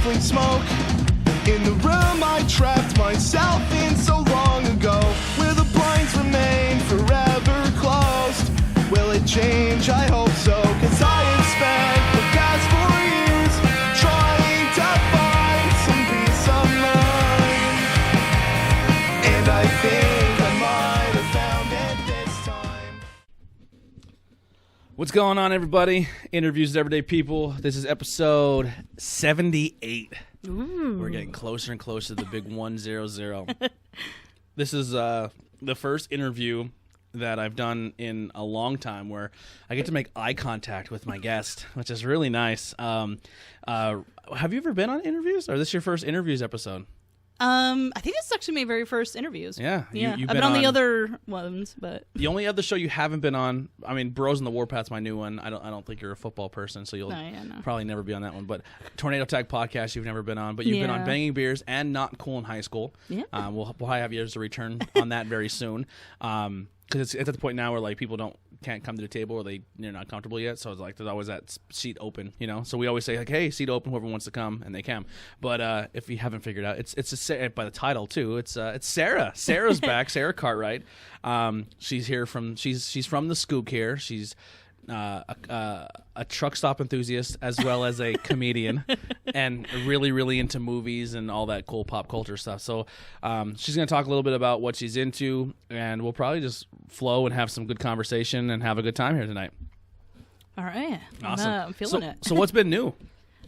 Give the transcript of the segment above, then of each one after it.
stifling smoke. In the room I trapped myself in so long ago, where the blinds remain forever closed. Will it change? I hope so, 'cause I have spent the past 4 years trying to find some peace of mind. And I think I might have found it this time. What's going on, everybody? Interviews with Everyday People. This is episode 78. Ooh. We're getting closer and closer to the big 100. This is the first interview that I've done in a long time where I get to make eye contact with my guest, which is really nice. Have you ever been on interviews, or is this your first interviews episode? I think this is actually my very first interviews. Yeah. I've been on the other ones, but the only other show you haven't been on, I mean, Bros in the Warpath's my new one. I don't think you're a football person, so you'll probably never be on that one. But Tornado Tag Podcast, you've never been on, but you've been on Banging Beers and Not Cool in High School. Yeah. We'll probably have yours to return on that very soon. Because it's at the point now where like people can't come to the table or they're not comfortable yet, so it's like there's always that seat open, you know. So we always say like, hey, seat open, whoever wants to come, and they can. But if you haven't figured out, it's by the title too. It's Sara. Sara's back. Sara Cartwright. She's here she's from the Scoop here. She's a truck stop enthusiast as well as a comedian, and really, really into movies and all that cool pop culture stuff. So she's going to talk a little bit about what she's into, and we'll probably just flow and have some good conversation and have a good time here tonight. All right. Awesome. I'm feeling it. So what's been new?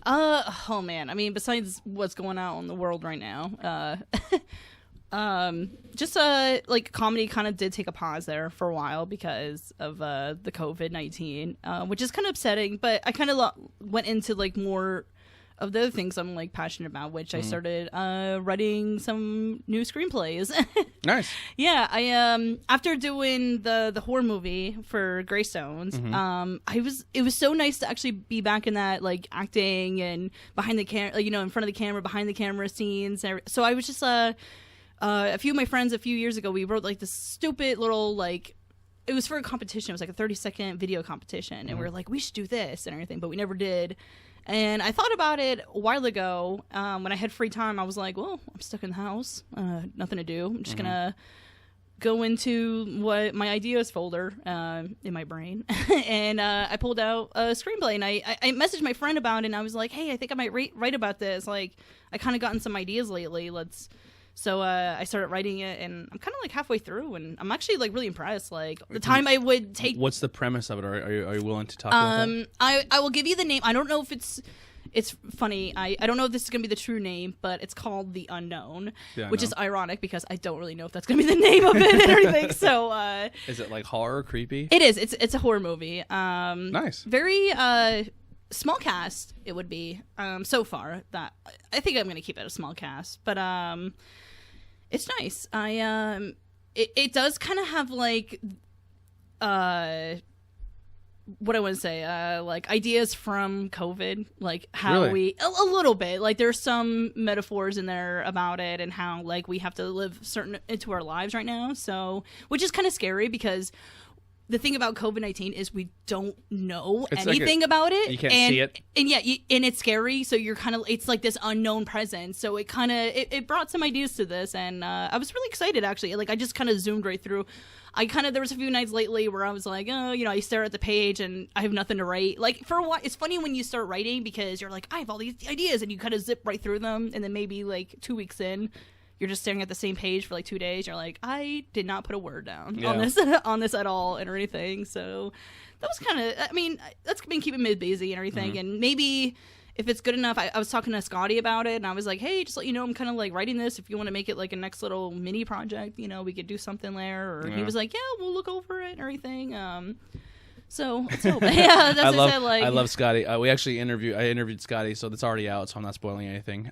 Oh man. I mean, besides what's going on in the world right now, just like comedy kind of did take a pause there for a while because of the COVID-19, which is kind of upsetting, but I kind of went into like more of the other things I'm like passionate about, which I started writing some new screenplays. Nice. Yeah, I after doing the horror movie for Greystones, it was so nice to actually be back in that like acting and behind the camera, like, you know, in front of the camera, behind the camera scenes. So I was just a few of my friends a few years ago, we wrote like this stupid little like, it was for a competition. It was like a 30-second video competition, and we were like, we should do this and everything, but we never did. And I thought about it a while ago when I had free time. I was like, well, I'm stuck in the house, nothing to do. I'm just gonna go into what my ideas folder in my brain, and I pulled out a screenplay, and I messaged my friend about it, and I was like, hey, I think I might write about this. Like, I kind of gotten some ideas lately. So I started writing it, and I'm kind of like halfway through, and I'm actually like really impressed. Like the time I would take. What's the premise of it? Are you willing to talk about that? I will give you the name. I don't know if it's funny. I don't know if this is gonna be the true name, but it's called The Unknown, which is ironic because I don't really know if that's gonna be the name of it and everything. So is it like horror, creepy? It is. It's a horror movie. Nice. Very small cast. It would be so far. That I think I'm gonna keep it a small cast, but it's nice. It does kind of have like what I want to say, like ideas from COVID, like how we a little bit, like there's some metaphors in there about it and how like we have to live certain into our lives right now. So, which is kind of scary because the thing about COVID-19 is we don't know anything about it. You can't see it. And yeah, and it's scary. So you're kind of, it's like this unknown presence. So it kind of, it brought some ideas to this. And I was really excited, actually. Like, I just kind of zoomed right through. There was a few nights lately where I was like, oh, you know, I stare at the page and I have nothing to write. Like, for a while, it's funny when you start writing because you're like, I have all these ideas, and you kind of zip right through them. And then maybe like 2 weeks in, you're just staring at the same page for like 2 days. You're like, I did not put a word down on this at all and everything. So that was kind of, I mean, that's been keeping me busy and everything. And maybe if it's good enough, I was talking to Scotty about it, and I was like, hey, just let you know, I'm kind of like writing this. If you want to make it like a next little mini project, you know, we could do something there. Or he was like, yeah, we'll look over it and everything. So let's hope. Yeah, that's what I said. Like, I love Scotty. I interviewed Scotty, so that's already out, so I'm not spoiling anything.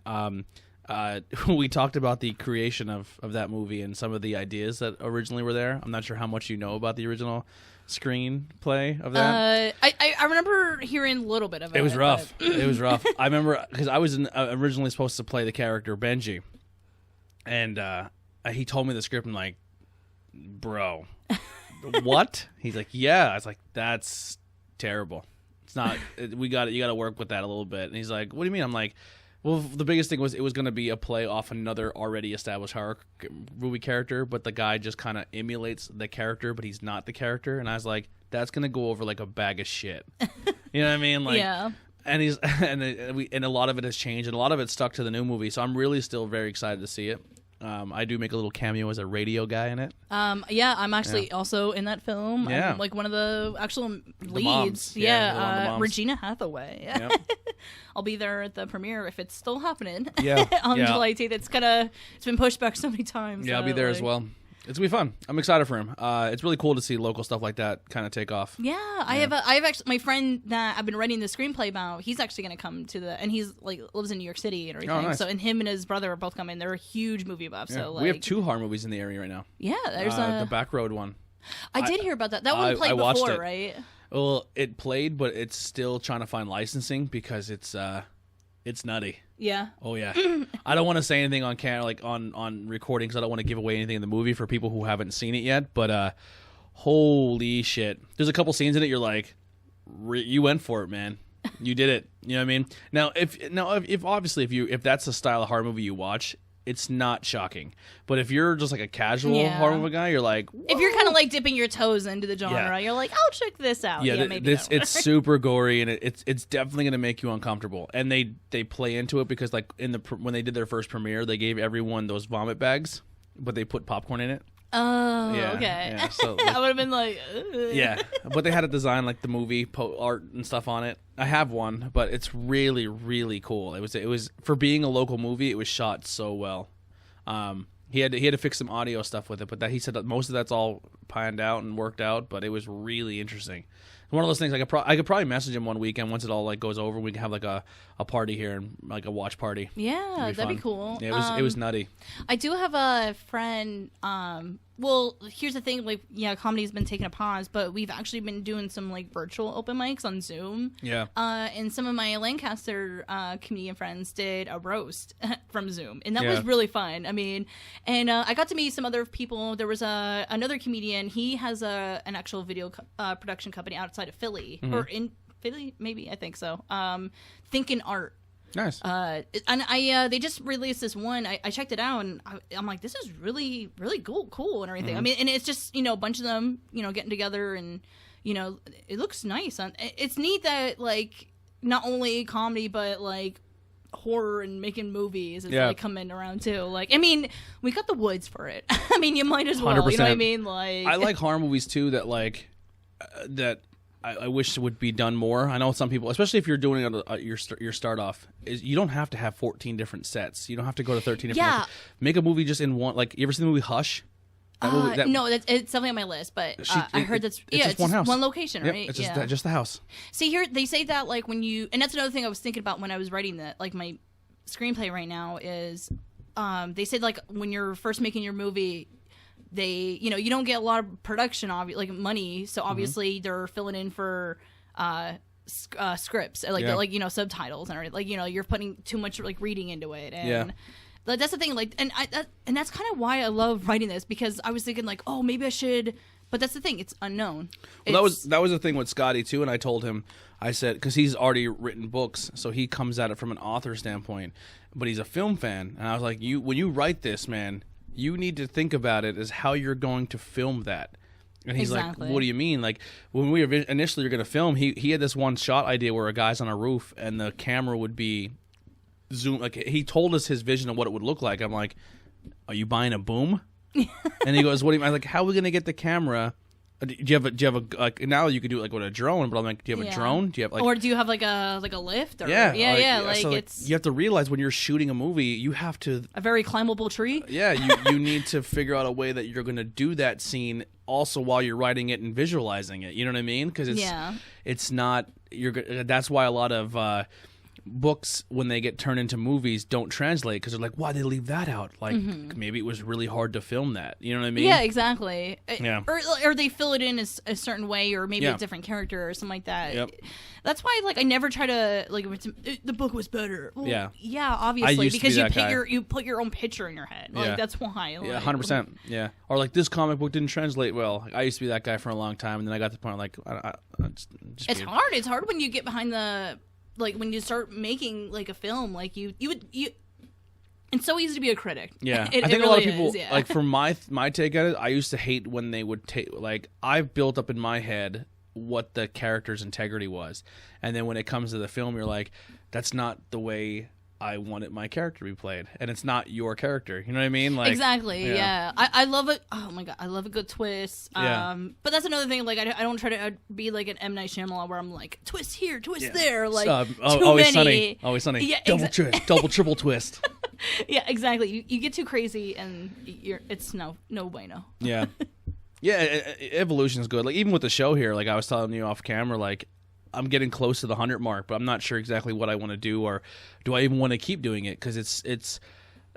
We talked about the creation of that movie and some of the ideas that originally were there. I'm not sure how much you know about the original screenplay of that. I remember hearing a little bit of it. It was rough. It was rough. I remember because I was originally supposed to play the character Benji, and he told me the script. I'm like, bro, what? He's like, yeah. I was like, that's terrible. It's not. You got to work with that a little bit. And he's like, what do you mean? I'm like, Well, the biggest thing was it was going to be a play off another already established horror movie character, but the guy just kind of emulates the character, but he's not the character. And I was like, that's going to go over like a bag of shit. You know what I mean? Like, yeah. And he's and a lot of it has changed, and a lot of it stuck to the new movie. So I'm really still very excited to see it. I do make a little cameo as a radio guy in it. Yeah, I'm actually also in that film. Yeah. I'm like one of the actual leads. Moms. Yeah, Regina Hathaway. Yep. I'll be there at the premiere if it's still happening. Yeah. On July 18th. It's been pushed back so many times. Yeah, I'll be there as well. It's gonna be fun. I'm excited for him. It's really cool to see local stuff like that kind of take off. Yeah, I have actually my friend that I've been writing the screenplay about. He's actually gonna come to and he's like lives in New York City and everything. Oh, nice. So and him and his brother are both coming. They're a huge movie buff. Yeah. So like, we have 2 horror movies in the area right now. Yeah, there's the Back Road one. I did hear about that. That one played before, right? Well, it played, but it's still trying to find licensing because it's nutty. Yeah. Oh yeah. I don't want to say anything on camera, like on recording, because I don't want to give away anything in the movie for people who haven't seen it yet. But holy shit, there's a couple scenes in it. You're like, you went for it, man. You did it. You know what I mean? Now, if obviously if that's the style of horror movie you watch, it's not shocking. But if you're just like a casual horror movie guy, you're like, whoa. If you're kind of like dipping your toes into the genre, you're like, I'll check this out. Yeah, maybe it's super gory, and it's definitely going to make you uncomfortable. And they play into it because like when they did their first premiere, they gave everyone those vomit bags, but they put popcorn in it. Oh, yeah, okay. Yeah, so I would have been like, ugh. Yeah, but they had it designed like the movie art and stuff on it. I have one, but it's really, really cool. It was for being a local movie. It was shot so well. He had to fix some audio stuff with it, but he said that most of that's all planned out and worked out. But it was really interesting. One of those things I could probably message him one weekend once it all like goes over. We can have like a party here and like a watch party. Yeah, that'd be cool. Yeah, it was nutty. I do have a friend. Well, here's the thing. Like, yeah, comedy's been taking a pause, but we've actually been doing some like virtual open mics on Zoom. Yeah. And some of my Lancaster comedian friends did a roast from Zoom, and that was really fun. I mean, and I got to meet some other people. There was another comedian. He has an actual video production company outside of Philly, or in Philly, maybe, I think so. Thinking Art. Nice. And they just released this one. I checked it out, and I'm like, this is really, really cool and everything. I mean, and it's just, a bunch of them, getting together, and, it looks nice. It's neat that, like, not only comedy, but, like, horror and making movies is like coming around too. Like, I mean, we got the woods for it. I mean, you might as well. 100%. You know what I mean? Like, I like horror movies too. That like that. I wish would be done more. I know some people, especially if you're doing your start off, is you don't have to have 14 different sets. You don't have to go to 13 different. Yeah. Make a movie just in one. Like, you ever seen the movie Hush? No, it's definitely on my list. But I heard it's just one house, one location, right? It's just the house. See, here they say that like when you, and that's another thing I was thinking about when I was writing that. Like my screenplay right now is, they said like when you're first making your movie, they, you don't get a lot of production, like money, so obviously they're filling in for scripts, like subtitles, and like you're putting too much like reading into it, and that's the thing. Like, and that's kind of why I love writing this, because I was thinking like, oh, maybe I should, but that's the thing, it's unknown. Well, that was the thing with Scotty too, and I told him, I said, because he's already written books, so he comes at it from an author standpoint, but he's a film fan, and I was like, when you write this, man, you need to think about it as how you're going to film that. And he's like, what do you mean? Like, when we initially were going to film, he had this one shot idea where a guy's on a roof and the camera would be zoom. Like, he told us his vision of what it would look like. I'm like, are you buying a boom? And he goes, what do you mean? I'm like, how are we going to get the camera? Do you have a like, now you could do it like with a drone, but I'm like, do you have a drone? Do you have like, or do you have like a lift? Or, like so it's, you have to realize when you're shooting a movie, you have to a very climbable tree. Yeah, you need to figure out a way that you're going to do that scene also while you're writing it and visualizing it. You know what I mean? Because it's not that's why a lot of books, when they get turned into movies, don't translate, because they're like, why did they leave that out? Like, maybe it was really hard to film that. You know what I mean? Yeah, exactly. Yeah. Or they fill it in a certain way, or maybe a different character or something like that. Yep. That's why, like, I never try to, like, the book was better. Well, yeah, obviously, because you you put your own picture in your head. Like, that's why. Like, 100%. Yeah. Or like, this comic book didn't translate well. I used to be that guy for a long time, and then I got to the point like, it's hard. It's hard when you get behind the like when you start making like a film, like you it's so easy to be a critic. Yeah, I think a lot of people like from my take at it. I used to hate when they would take like I've built up in my head what the character's integrity was, and then when it comes to the film, you're like, that's not the way I wanted my character to be played, and it's not your character. You know what I mean? Like, exactly. Yeah. I love it. Oh my god, I love a good twist. Yeah. But that's another thing. Like, I don't try to be like an M. Night Shyamalan where I'm like twist here, twist there. Like, always sunny. Always sunny. Yeah, double twist, double triple twist. Yeah, exactly. You get too crazy, and it's no bueno. Yeah. Yeah, evolution is good. Like even with the show here, like I was telling you off camera, like I'm getting close to the 100 mark, but I'm not sure exactly what I want to do, or do I even want to keep doing it? Because it's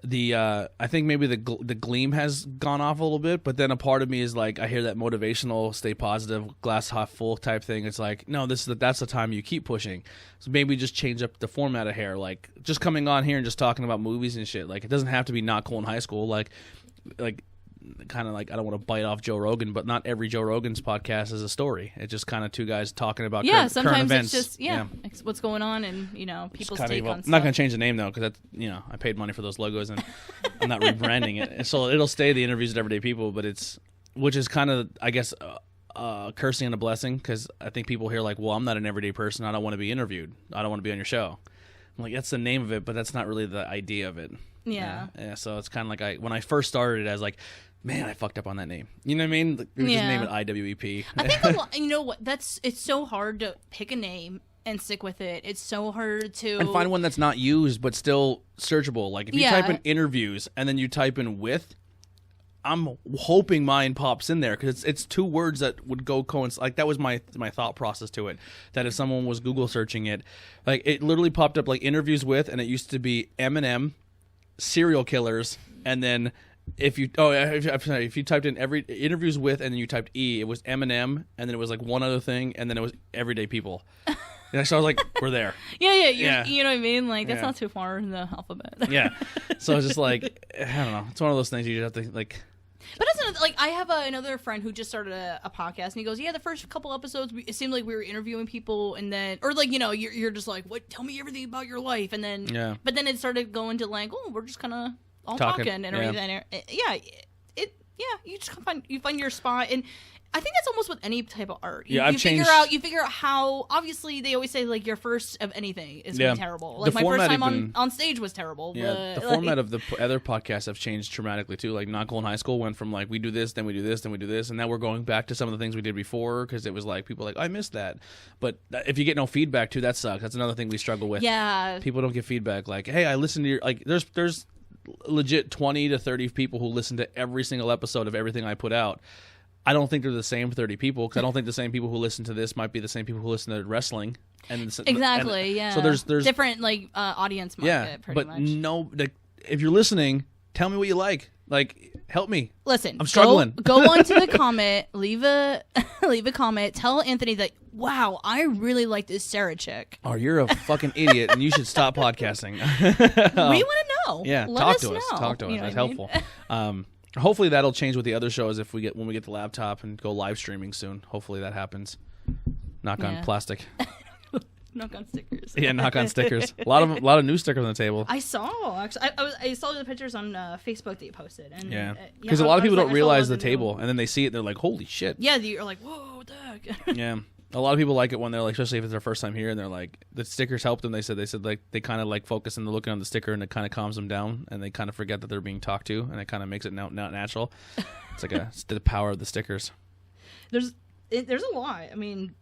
the I think maybe the gleam has gone off a little bit, but then a part of me is like I hear that motivational, stay positive, glass half full type thing. It's like no, that's the time you keep pushing. So maybe just change up the format of hair, like just coming on here and just talking about movies and shit. Like it doesn't have to be not cool in high school, like. Kind of like I don't want to bite off Joe Rogan, but not every Joe Rogan's podcast is a story. It's just kind of two guys talking about current events. It's just it's what's going on and people's take on stuff. I'm not going to change the name though because I paid money for those logos and I'm not rebranding it. So it'll stay the interviews with everyday people, but which is kind of I guess a cursing and a blessing because I think people hear like, well, I'm not an everyday person. I don't want to be interviewed. I don't want to be on your show. I'm like that's the name of it, but that's not really the idea of it. Yeah. So it's kind of like when I first started, I was like, man, I fucked up on that name. You know what I mean? Just name it IwEP. I think you know what? It's so hard to pick a name and stick with it. It's so hard to and find one that's not used but still searchable. Like if you type in interviews and then you type in with, I'm hoping mine pops in there because it's two words that would go coincide. Like that was my thought process to it. That if someone was Google searching it, like it literally popped up like interviews with, and it used to be Eminem, serial killers, and then. If you typed in every interviews with and then you typed E, it was Eminem, and then it was like one other thing, and then it was everyday people. And so I was like, we're there. Yeah. You know what I mean? Like that's not too far in the alphabet. Yeah. So it's just like I don't know. It's one of those things you just have to like. But it's like I have another friend who just started a podcast, and he goes, "Yeah, the first couple episodes, it seemed like we were interviewing people, and then, or like you're just like, what? Tell me everything about your life, and then, but then it started going to like, oh, we're just kind of all talking and everything. You just find your spot, and I think that's almost with any type of art. You figure out how. Obviously, they always say like your first of anything is gonna be terrible. Like my first time on stage was terrible. Yeah, the format of the other podcasts have changed dramatically too. Like Not Cool in High School went from like we do this, then we do this, then we do this, and now we're going back to some of the things we did before because it was like people like I missed that. But if you get no feedback too, that sucks. That's another thing we struggle with. Yeah, people don't get feedback. Like, hey, I listened to your like. There's legit 20 to 30 people who listen to every single episode of everything I put out. I don't think they're the same 30 people because I don't think the same people who listen to this might be the same people who listen to wrestling. Exactly. Yeah. So there's different like audience market. Pretty much. No, if you're listening, tell me what you like. Like, help me. Listen, I'm struggling. Go onto the comment, leave a comment. Tell Anthony that wow, I really like this Sara chick. Oh, you're a fucking idiot, and you should stop podcasting. We want to know. Yeah, talk to us. Talk to us. That's helpful. Mean? Hopefully that'll change with the other shows when we get the laptop and go live streaming soon. Hopefully that happens. Knock on plastic. Knock on stickers. Yeah, knock on stickers. A lot of new stickers on the table. I saw actually. I saw the pictures on Facebook that you posted. And because a lot of people don't realize the table, and then they see it, and they're like, "Holy shit!" Yeah, you're like, "Whoa, what the heck?" Yeah, a lot of people like it when they're like, especially if it's their first time here, and they're like, the stickers help them. They said like they kind of like focus on the looking on the sticker, and it kind of calms them down, and they kind of forget that they're being talked to, and it kind of makes it not natural. It's like it's the power of the stickers. There's a lot. I mean,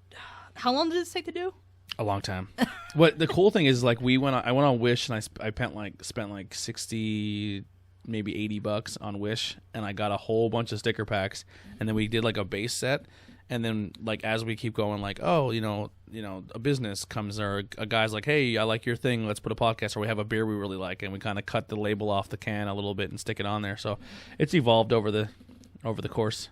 how long did this take to do? A long time. What the cool thing is, like, I went on Wish, and I spent like 60, maybe $80 on Wish, and I got a whole bunch of sticker packs, and then we did like a base set, and then like as we keep going, like, oh, a business comes, or a guy's like, hey, I like your thing, let's put a podcast, or we have a beer we really like, and we kind of cut the label off the can a little bit and stick it on there. So it's evolved over the course.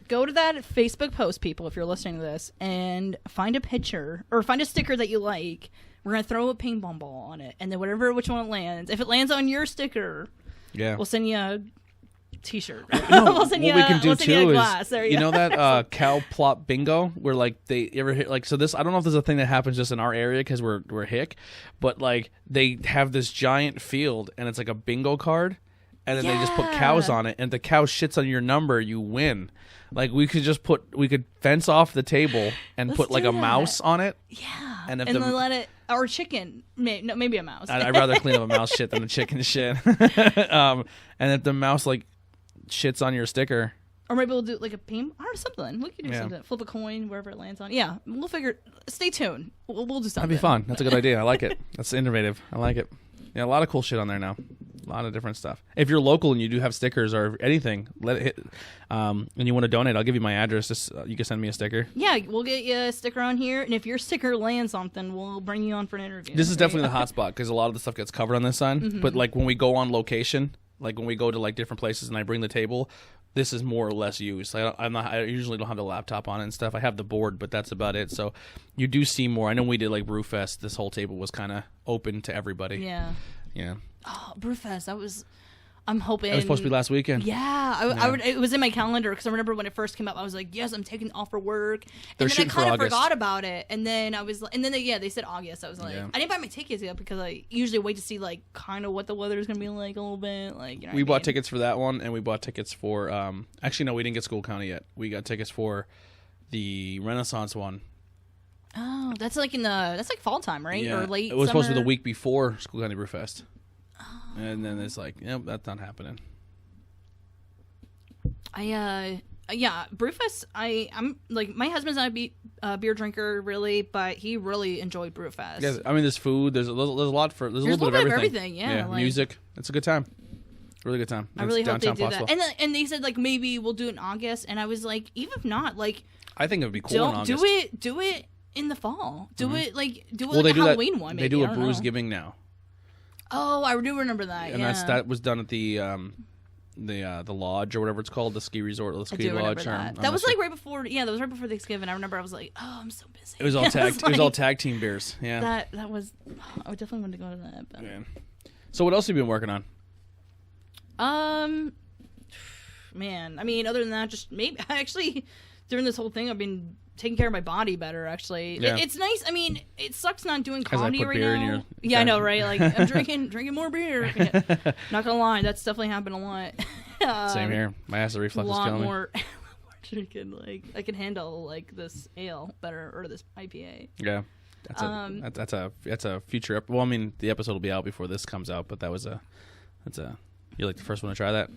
Go to that Facebook post, people, if you're listening to this, and find a picture or find a sticker that you like. We're going to throw a ping pong ball on it, and then which one it lands. If it lands on your sticker, we'll send you a T-shirt. No, what we can do too is, you know that cow plop bingo where like they ever hit like, so this, I don't know if there's a thing that happens just in our area because we're hick, but like they have this giant field and it's like a bingo card, and then they just put cows on it, and the cow shits on your number, you win. Like we could fence off the table and put like a mouse on it. Yeah, and then let it, or chicken, maybe a mouse. I'd rather clean up a mouse shit than a chicken shit. And if the mouse like shits on your sticker, or maybe we'll do like a paint or something. We could do something. Flip a coin wherever it lands on. Yeah, we'll figure. Stay tuned. We'll do something. That'd be fun. That's a good idea. I like it. That's innovative. I like it. Yeah, a lot of cool shit on there now. A lot of different stuff. If you're local and you do have stickers or anything, let it hit. And you want to donate, I'll give you my address. Just you can send me a sticker. Yeah, we'll get you a sticker on here, and if your sticker lands something, we'll bring you on for an interview. This is definitely the hot spot because a lot of the stuff gets covered on this side. Mm-hmm. But like when we go on location, like when we go to like different places and I bring the table, this is more or less used. I usually don't have the laptop on it and stuff. I have the board, but that's about it. So you do see more. I know we did like Brewfest. This whole table was kind of open to everybody. Yeah. Yeah. Oh, Brewfest. I'm hoping. It was supposed to be last weekend. Yeah. It was in my calendar because I remember when it first came up, I was like, yes, I'm taking off for work. They're and then I kind of August. Forgot about it. And then they said August. I was like, I didn't buy my tickets yet because I usually wait to see like kind of what the weather is going to be like a little bit. Like, you know, we bought tickets for that one, and we bought tickets for, actually, no, we didn't get School County yet. We got tickets for the Renaissance one. Oh, that's like that's like fall time, right? Yeah. Or late It was summer? supposed to be the week before School County Brewfest. Oh. And then it's like, nope, that's not happening. Brewfest. I'm like, my husband's not a beer drinker really, but he really enjoyed Brewfest. Yes, I mean, there's food. There's a lot for. There's a little bit of everything. Yeah, like, music. It's a good time. Really good time. I really hope they do that. And they said like maybe we'll do it in August, and I was like, even if not, like, I think it would be cool in August. Do it in the fall. Do it like a they do Halloween one. Maybe. They do a Brews Giving now. Oh, I do remember that. And that was done at the lodge or whatever it's called, the ski resort or the ski lodge. That was like right before. Yeah, that was right before Thanksgiving. I remember I was like, oh, I'm so busy. It was all tag. It was all tag team beers. Yeah. That was. I would definitely want to go to that. But. Yeah. So what else have you been working on? Man, I mean, other than that, just maybe actually during this whole thing, I've been taking care of my body better. Actually, it's nice. I mean, it sucks not doing comedy right now. Yeah, I know, right? Like I'm drinking more beer. Yeah. Not gonna lie, that's definitely happened a lot. Same here. My acid reflux is killing me. More drinking. Like I can handle like this ale better or this IPA. Yeah. That's a future. Well, I mean, the episode will be out before this comes out, but you're like the first one to try that.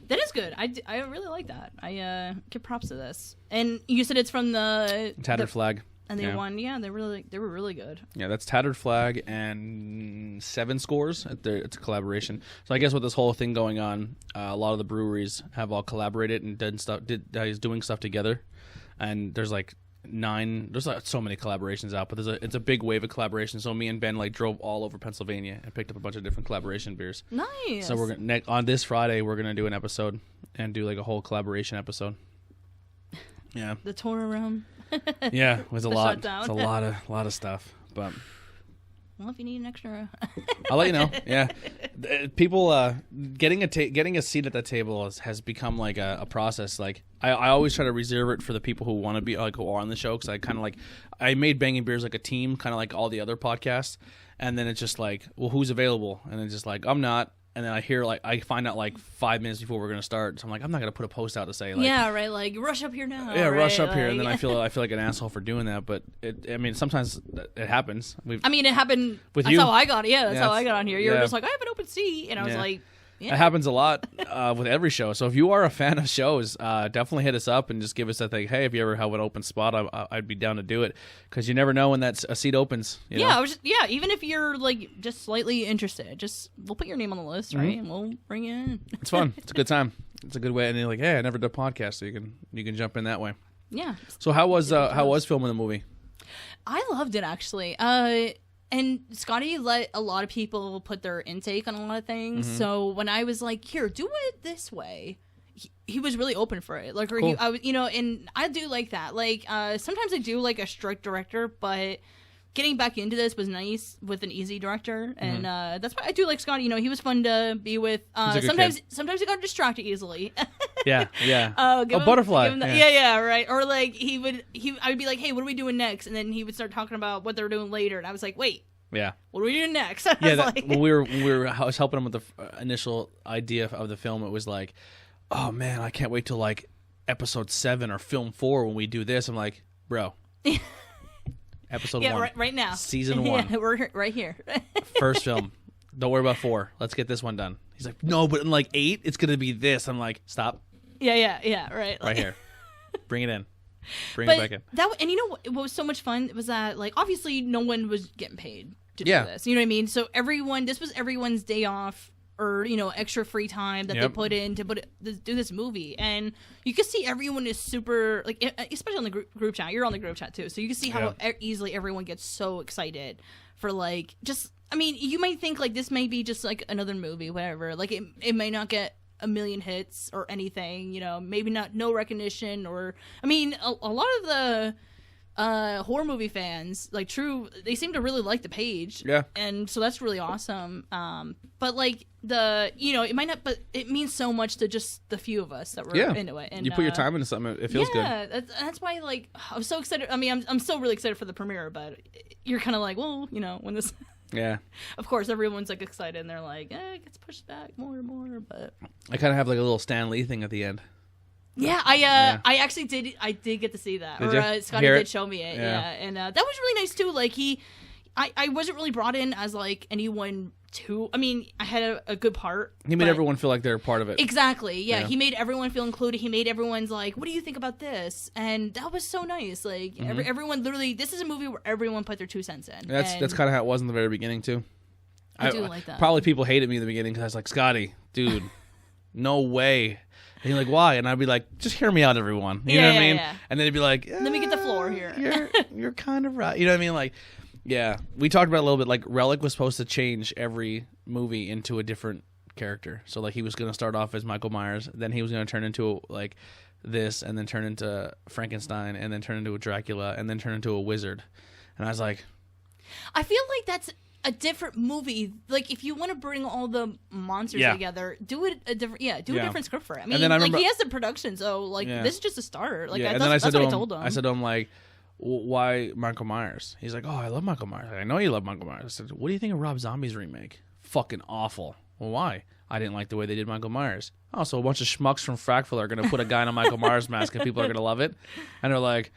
That is good. I really like that. I give props to this. And you said it's from the Tattered Flag. And they won. Yeah, they were really good. Yeah, that's Tattered Flag and 7 Scores. It's a collaboration. So I guess with this whole thing going on, a lot of the breweries have all collaborated and doing stuff together. And there's like 9. There's like so many collaborations out, but it's a big wave of collaboration. So me and Ben like drove all over Pennsylvania and picked up a bunch of different collaboration beers. Nice. So we're gonna on this Friday we're gonna do an episode and do like a whole collaboration episode. Yeah. The tour around. Yeah, it was a lot. It's a lot of stuff, but. Well, if you need an extra, I'll let you know. Yeah, people getting a seat at that table has become like a process. Like I always try to reserve it for the people who want to be like who are on the show, because I kind of like I made Banging Beers like a team, kind of like all the other podcasts, and then it's just like, well, who's available? And it's just like I'm not. And then I find out like 5 minutes before we're gonna start. So I'm like, I'm not gonna put a post out to say like, yeah, right, like rush up here now. Yeah, right? rush up here, like, and then I feel like an asshole for doing that. But sometimes it happens. It happened with that's you. How I got. Yeah, that's how I got on here. You were just like, I have an open seat, and I was like. Yeah. It happens a lot with every show. So if you are a fan of shows, definitely hit us up and just give us that thing. Hey, if you ever have an open spot, I'd be down to do it, because you never know when a seat opens. You know? Even if you're like just slightly interested, we'll put your name on the list, right? And we'll bring you in. It's fun. It's a good time. It's a good way. And you're like, hey, I never did a podcast, so you can jump in that way. Yeah. So how was filming the movie? I loved it, actually. And Scotty let a lot of people put their intake on a lot of things. Mm-hmm. So when I was like, here, do it this way, he was really open for it. Like, cool. And I do like that. Like, sometimes I do like a strict director, but getting back into this was nice with an easy director, and that's why I do like Scotty. You know, he was fun to be with. Sometimes he got distracted easily. Yeah. Butterfly. Right. Or like I would be like, hey, what are we doing next? And then he would start talking about what they were doing later, and I was like, wait. Yeah. What are we doing next? When I was helping him with the initial idea of the film. It was like, oh man, I can't wait till like episode 7 or film 4 when we do this. I'm like, bro, episode 1, right now, season 1. Yeah, we're right here. First film. Don't worry about 4. Let's get this one done. He's like, no, but in like 8, it's gonna be this. I'm like, stop. Yeah. Right. Right here. Bring it in. Bring it back in. And you know what was so much fun was that, like, obviously no one was getting paid to do this. You know what I mean? So this was everyone's day off or, you know, extra free time that they put in to do this movie. And you can see everyone is super, like, especially on the group chat. You're on the group chat too. So you can see how easily everyone gets so excited for, like, just, I mean, you might think, like, this may be just, like, another movie, whatever. Like, it may not get a million hits or anything, you know, maybe no recognition, or I mean a lot of the horror movie fans, like, they seem to really like the page, and so that's really awesome. But like it might not, but it means so much to just the few of us that were into it. And you put your time into something, it feels good. Yeah, that's why, like, I'm so excited. I mean, I'm still really excited for the premiere, but you're kind of like, well, you know, when this. Yeah. Of course, everyone's like excited, and they're like, it gets pushed back more and more. But I kind of have like a little Stan Lee thing at the end. Yeah, I actually did. I did get to see that. Scotty did show me it. Yeah, and that was really nice too. Like I wasn't really brought in as like anyone to. I mean, I had a good part. He made everyone feel like they're part of it. Exactly. Yeah, he made everyone feel included. He made everyone's like, "What do you think about this?" And that was so nice. Like everyone literally. This is a movie where everyone put their 2 cents in. That's kind of how it was in the very beginning too. I do like that. Probably people hated me in the beginning because I was like, Scotty, dude, no way. And you're like, why? And I'd be like, just hear me out, everyone. You know what I mean? Yeah. And then he'd be like, let me get the floor here. You're kind of right. You know what I mean? Like, yeah. We talked about it a little bit. Like, Relic was supposed to change every movie into a different character. So, like, he was going to start off as Michael Myers. Then he was going to turn into, like, this. And then turn into Frankenstein. And then turn into a Dracula. And then turn into a wizard. And I was like... I feel like that's a different movie. Like, if you want to bring all the monsters together, do it a different a different script for it. I mean, like, he has the production, so like this is just a starter. Like, that's what I told him. I said to him, like, why Michael Myers? He's like, oh, I love Michael Myers. I know you love Michael Myers. I said, what do you think of Rob Zombie's remake? Fucking awful. Well, why? I didn't like the way they did Michael Myers. Oh, so a bunch of schmucks from Frackville are going to put a guy in a Michael Myers mask and people are going to love it? And they're like,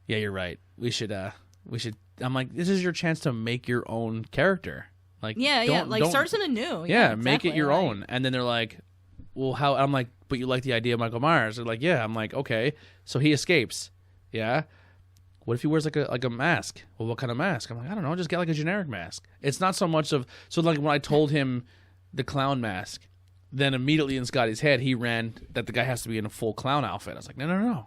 yeah, you're right. We should I'm like, this is your chance to make your own character. Like, like, start something new. Yeah, exactly. Make it your own. And then they're like, well, how? I'm like, but you like the idea of Michael Myers? They're like, yeah. I'm like, okay. So he escapes. Yeah. What if he wears like a mask? Well, what kind of mask? I'm like, I don't know. Just get like a generic mask. It's not so much of like when I told him the clown mask, then immediately in Scotty's head he ran that the guy has to be in a full clown outfit. I was like, no.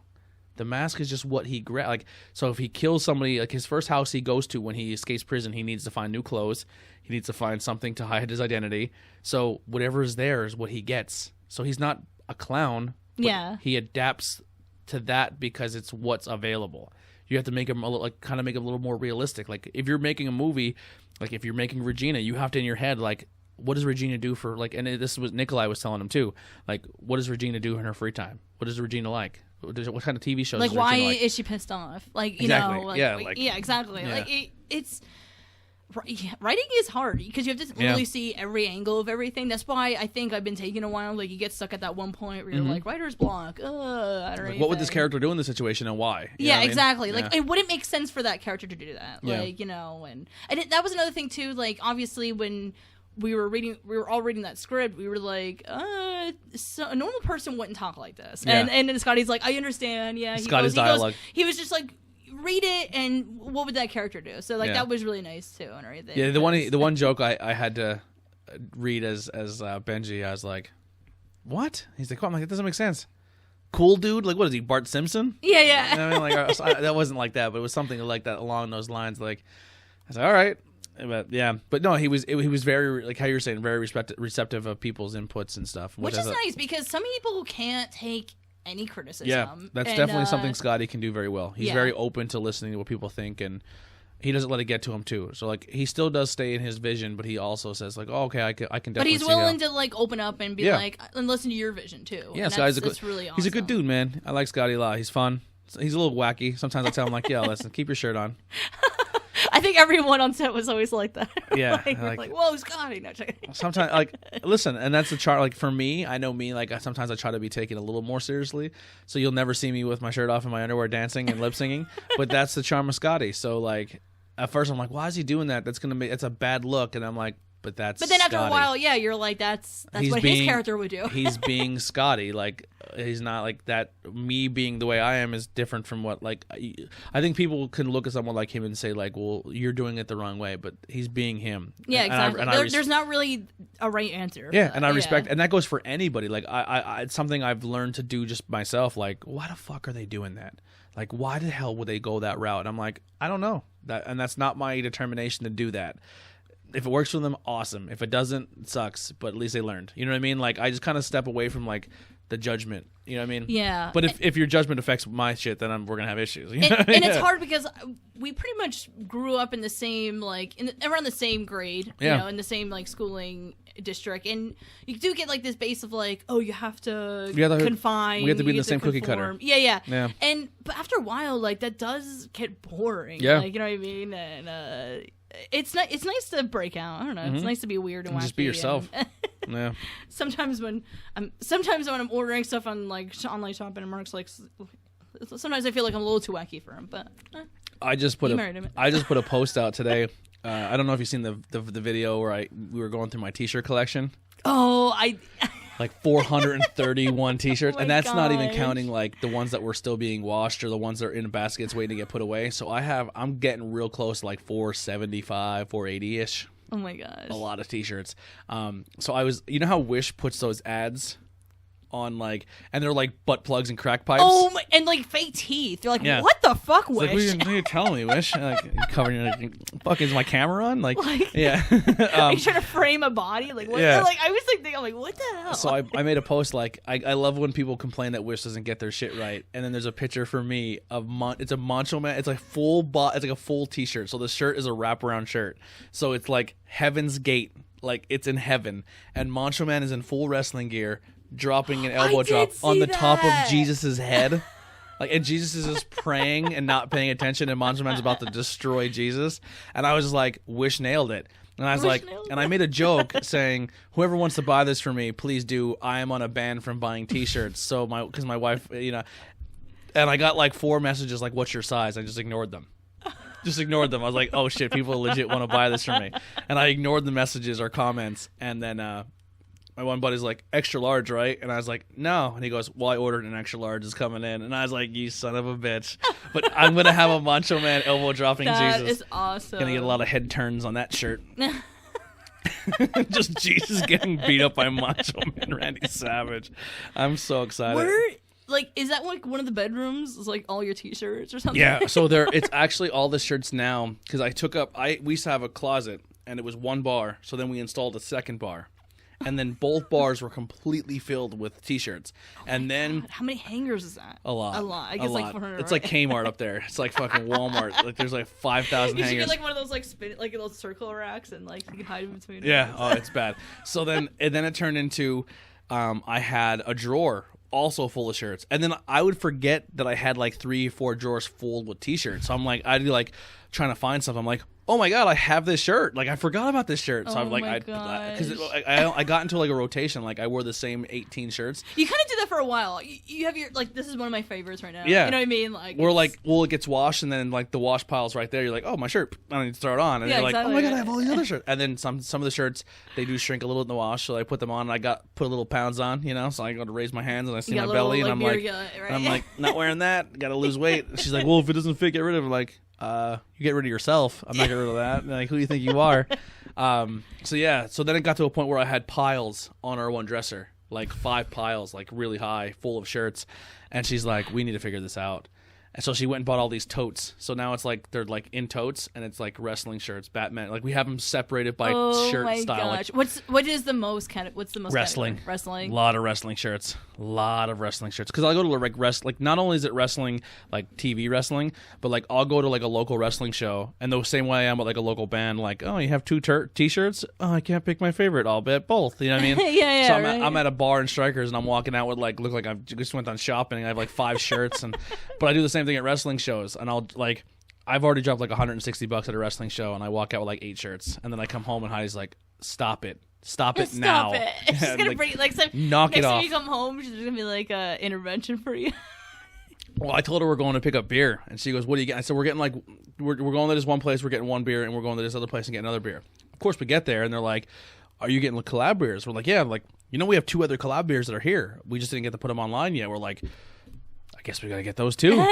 The mask is just what he like. So if he kills somebody, like his first house he goes to when he escapes prison, he needs to find new clothes. He needs to find something to hide his identity. So whatever is there is what he gets. So he's not a clown. But he adapts to that because it's what's available. You have to make him kind of make it a little more realistic. Like if you're making a movie, like if you're making Regina, you have to in your head like, what does Regina do for like? And this was Nikolai was telling him too. Like, what does Regina do in her free time? What is Regina like? What kind of TV shows? Like, is why Regina like? Is she pissed off? Like, you exactly. know, like, yeah, exactly. Yeah. Like it's writing is hard because you have to really see every angle of everything. That's why I think I've been taking a while. Like, you get stuck at that one point where you're like, writer's block. I don't know. Like, what would this character do in this situation and why? You know exactly. I mean? Like, it wouldn't make sense for that character to do that. Like, you know, and that was another thing too. Like, obviously we were all reading that script. We were like, so a normal person wouldn't talk like this. And then Scotty's like, I understand. Yeah, Scotty's dialogue. He was just like, read it, and what would that character do? So like that was really nice too, and everything. Yeah, the one joke I had to read as Benji, I was like, what? He's like, I'm like, it doesn't make sense. Cool dude, like what is he, Bart Simpson? Yeah. You know what I mean, like that wasn't like that, but it was something like that along those lines. Like I was like, all right. But no, he was very, like how you were saying, very receptive of people's inputs and stuff, which is nice because some people can't take any criticism. Yeah, that's definitely something Scotty can do very well. He's very open to listening to what people think, and he doesn't let it get to him too. So like he still does stay in his vision, but he also says like, "Oh, okay, I can definitely." But he's willing to like open up and be like, and listen to your vision too. Yeah, so that's really awesome. He's a good dude, man. I like Scotty a lot. He's fun. He's a little wacky. Sometimes I tell him like, "Yeah, listen, keep your shirt on." I think everyone on set was always like that. Yeah, like whoa, Scotty. No, sometimes like listen, and that's the chart. Like for me, I know me. Like sometimes I try to be taken a little more seriously. So you'll never see me with my shirt off and my underwear dancing and lip singing. But that's the charm of Scotty. So like. At first, I'm like, why is he doing that? That's a bad look. And I'm like, but then after Scotty. A while, yeah, you're like, that's what his character would do. He's being Scotty. Like, he's not like that. Me being the way I am is different from what, like, I think people can look at someone like him and say, like, well, you're doing it the wrong way. But he's being him. Yeah, exactly. There's not really a right answer. Yeah, and I respect, and that goes for anybody. Like, I it's something I've learned to do just myself. Like, why the fuck are they doing that? Like, why the hell would they go that route? And I'm like, I don't know. And that's not my determination to do that. If it works for them, awesome. If it doesn't, it sucks. But at least they learned. You know what I mean? Like, I just kind of step away from, like, the judgment. You know what I mean? Yeah. But if your judgment affects my shit, then we're going to have issues. You know? And it's hard because we pretty much grew up in the same, like, around the same grade. You know, in the same, like, schooling district. And you do get, like, this base of, like, oh, you have to confine. We have to be in the same cookie cutter. Yeah. But after a while, like, that does get boring. Yeah. Like, you know what I mean? And, it's nice to break out. I don't know. It's nice to be weird and wacky. Just be yourself. Yeah. Sometimes when I'm ordering stuff on like online shopping and Mark's like, sometimes I feel like I'm a little too wacky for him. But I just put a post out today. I don't know if you've seen the video where we were going through my T-shirt collection. Oh, like 431 T-shirts, and that's not even counting like the ones that were still being washed or the ones that are in baskets waiting to get put away. So I'm getting real close to like 475, 480-ish. Oh my gosh. A lot of T-shirts. So you know how Wish puts those ads on like, and they're like butt plugs and crack pipes. Oh, my, and like fake teeth. They're like, what the fuck, Wish? Like, what are you telling me, Wish? Like, covering your, like, fuck, is my camera on? Like yeah. Are you trying to frame a body? Like, what? Yeah. Like, I was like, I'm like, what the hell? So I made a post like, I love when people complain that Wish doesn't get their shit right, and then there's a picture for me of it's a Macho Man. It's like it's like a full T-shirt. So the shirt is a wraparound shirt. So it's like Heaven's Gate, like it's in heaven, and Macho Man is in full wrestling gear, dropping an elbow drop on the top of Jesus's head. Like, and Jesus is just praying and not paying attention, and Macho Man's about to destroy Jesus. And I was just like, Wish nailed it. And I was like, and I made a joke saying, whoever wants to buy this for me, please do. I am on a ban from buying T-shirts. So because my wife, you know, and I got like 4 messages like, what's your size? I just ignored them. I was like, oh shit, people legit want to buy this from me. And I ignored the messages or comments. And then my one buddy's like, extra large, right? And I was like, no. And he goes, well, I ordered an extra large. It's coming in. And I was like, you son of a bitch. But I'm going to have a Macho Man elbow dropping Jesus. That is awesome. Going to get a lot of head turns on that shirt. Just Jesus getting beat up by Macho Man Randy Savage. I'm so excited. Like, is that like one of the bedrooms? Is like all your T-shirts or something? Yeah, so it's actually all the shirts now, because we used to have a closet, and it was 1 bar, so then we installed a 2nd bar. And then both bars were completely filled with T-shirts. And then... God. How many hangers is that? A lot. I guess like 400, It's like Kmart up there. It's like fucking Walmart. Like there's like 5,000 hangers. You should get like one of those like like those circle racks and like you can hide in between. Yeah, oh, it's bad. So then it turned into I had a drawer also full of shirts. And then I would forget that I had like 3 or 4 drawers full with T-shirts. So I'd be like trying to find something. I'm like, oh my God, I have this shirt. Like, I forgot about this shirt. So I'm like, because I got into like a rotation. Like, I wore the same 18 shirts. You kind of do that for a while. You have your, like, this is one of my favorites right now. Yeah. You know what I mean? Like, or like, well, it gets washed and then like the wash pile's right there. You're like, oh, my shirt. I don't need to throw it on. And you're like, oh my God, I have all these other shirts. And then some of the shirts, they do shrink a little in the wash. So I put them on and I put a little pounds on, you know? So I go to raise my hands and I see my belly and I'm like, I'm like, not wearing that. Got to lose weight. She's like, well, if it doesn't fit, get rid of it. I'm like, you get rid of yourself. I'm not getting rid of that. Like, who do you think you are? So yeah. So then it got to a point where I had piles on our one dresser, like 5 piles, like really high, full of shirts. And she's like, "We need to figure this out." And so she went and bought all these totes. So now it's like they're like in totes, and it's like wrestling shirts, Batman. Like we have them separated by shirt style. Gosh. What's the most wrestling? Category? Wrestling. A lot of wrestling shirts. Because I go to like like not only is it wrestling like TV wrestling, but like I'll go to like a local wrestling show, and the same way I am with like a local band. Like, oh, you have two t-shirts? Oh, I can't pick my favorite. I'll bet both. You know what I mean? Yeah. So I'm at a bar in Strikers, and I'm walking out with like look like I just went on shopping. I have like 5 shirts, but I do the same thing at wrestling shows, and I've already dropped like $160 at a wrestling show, and I walk out with like 8 shirts, and then I come home and Heidi's like, stop it now. Stop it. She's gonna bring knock it off. Next time you come home, she's gonna be like a intervention for you. Well, I told her we're going to pick up beer, and she goes, "What do you get?" I said, "We're getting like we're going to this one place, we're getting 1 beer, and we're going to this other place and getting another beer." Of course, we get there, and they're like, "Are you getting collab beers?" We're like, "Yeah." I'm like, we have 2 other collab beers that are here. We just didn't get to put them online yet. We're like, I guess we gotta get those too.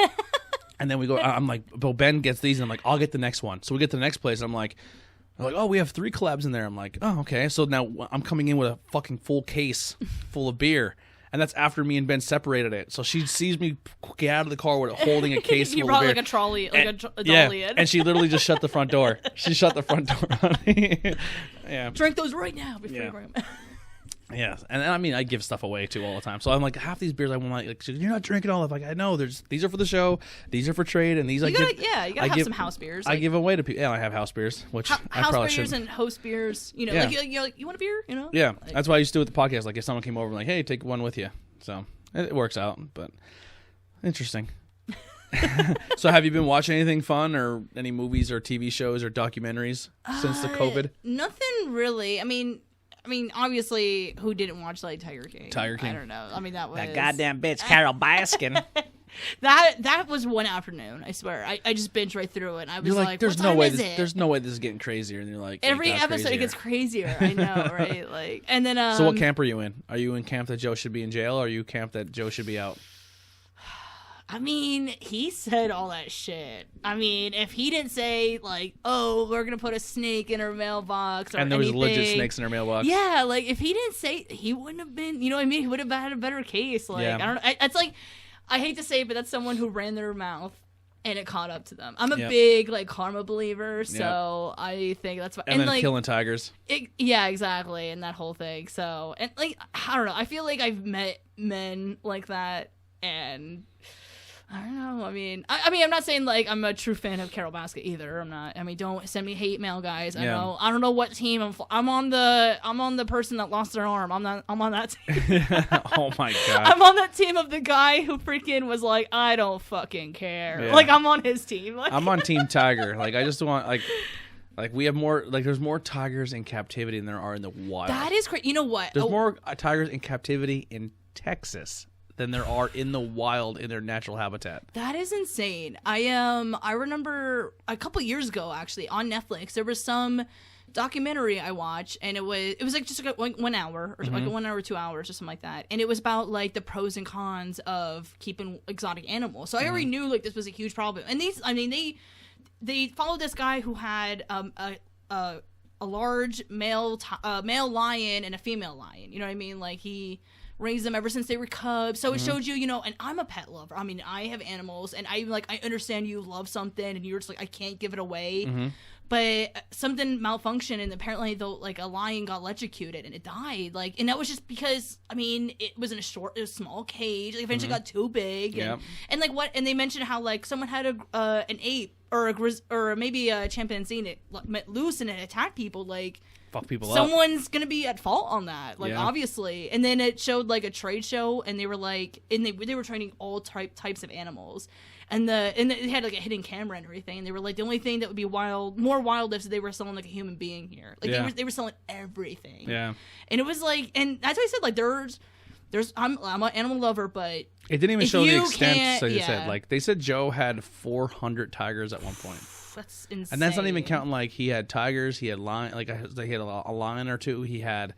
And then we go. I'm like, "Well, Ben gets these," and I'm like, "I'll get the next one." So we get to the next place, and I'm like. They're like, oh, we have 3 collabs in there. I'm like, oh, okay. So now I'm coming in with a fucking full case full of beer. And that's after me and Ben separated it. So she sees me get out of the car with holding a case full of beer. You brought like a trolley, like a dolly in. And she literally just shut the front door. She shut the front door on me. Yeah. Drink those right now before you bring them. Yeah, and I mean, I give stuff away too all the time. So I'm like, half these beers I want like you're not drinking all of. Like I know these are for the show, these are for trade, and these you gotta have some house beers. I give away to people. Yeah, I have house beers, which I probably house beers and host beers. You know, like you want a beer? You know. Yeah, that's why I used to do with the podcast. Like if someone came over, and like, hey, take one with you. So it works out, but interesting. So have you been watching anything fun or any movies or TV shows or documentaries since the COVID? Nothing really. I mean, obviously, who didn't watch like Tiger King? Tiger King. I don't know. I mean, that was that goddamn bitch, Carol Baskin. that was one afternoon. I swear. I just binged right through it. And I was like, there's no way this is getting crazier. And you're like, every episode it gets crazier. I know, right? Like, and then so what camp are you in? Are you in camp that Joe should be in jail, or are you camp that Joe should be out? I mean, he said all that shit. I mean, if he didn't say, like, oh, we're going to put a snake in her mailbox or anything. And there was legit snakes in her mailbox. Yeah, like, if he didn't say, he wouldn't have been, you know what I mean? He would have had a better case. Like, I don't know. It's like, I hate to say it, but that's someone who ran their mouth and it caught up to them. I'm a big, like, karma believer, so I think that's why. And then like, killing tigers. Yeah, exactly, and that whole thing. So, and, like, I don't know. I feel like I've met men like that, and... I don't know. I mean, I'm not saying like I'm a true fan of Carol Baskin either. I'm not. I mean, don't send me hate mail, guys. I don't know what team I'm on the person that lost their arm. I'm on that team. Oh my god. I'm on that team of the guy who freaking was like, I don't fucking care. Yeah. Like I'm on his team. Like, I'm on Team Tiger. Like I just want like we have more like there's more tigers in captivity than there are in the wild. That is crazy. You know what? There's more tigers in captivity in Texas than there are in the wild in their natural habitat. That is insane. I remember a couple years ago actually on Netflix there was some documentary I watched, and it was like just like 1 hour or like 1 hour 2 hours or something like that, and it was about like the pros and cons of keeping exotic animals. So I already knew like this was a huge problem, and they followed this guy who had a large male lion and a female lion. You know what I mean? Like he raised them ever since they were cubs. So it showed you, and I'm a pet lover. I mean, I have animals, and I understand you love something, and you're just like, I can't give it away. But something malfunctioned, and apparently, a lion got electrocuted, and it died. Like, and that was just because, I mean, it was in a small cage. Like, eventually got too big, and and they mentioned how like someone had an ape or maybe a chimpanzee, and it let loose and it attacked people. Like, fuck people someone's gonna be at fault on that, like obviously. And then it showed like a trade show, and they were like, and they were training all types of animals, and they had like a hidden camera and everything, and they were like, the only thing that would be more wild if they were selling like a human being here, like they were selling everything. And it was like, and that's why I said like there's I'm an animal lover, but it didn't even show the extent. So you said like they said Joe had 400 tigers at one point. That's insane. And that's not even counting like he had tigers, he had lion, like he had a lion or two, he had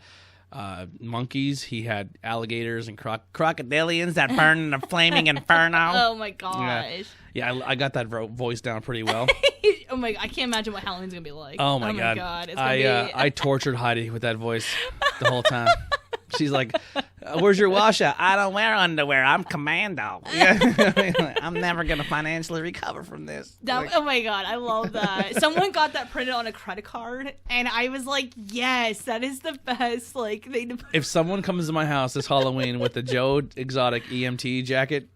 monkeys, he had alligators and crocodilians that burn in the flaming inferno. Oh my gosh. Yeah, I got that voice down pretty well. Oh my! I can't imagine what Halloween's gonna be like. Oh my god! It's gonna be... I tortured Heidi with that voice the whole time. She's like, Where's your washout? I don't wear underwear. I'm commando. Yeah. I'm never going to financially recover from this. Oh my God, I love that. Someone got that printed on a credit card, and I was like, yes, that is the best. Like, if someone comes to my house this Halloween with the Joe Exotic EMT jacket,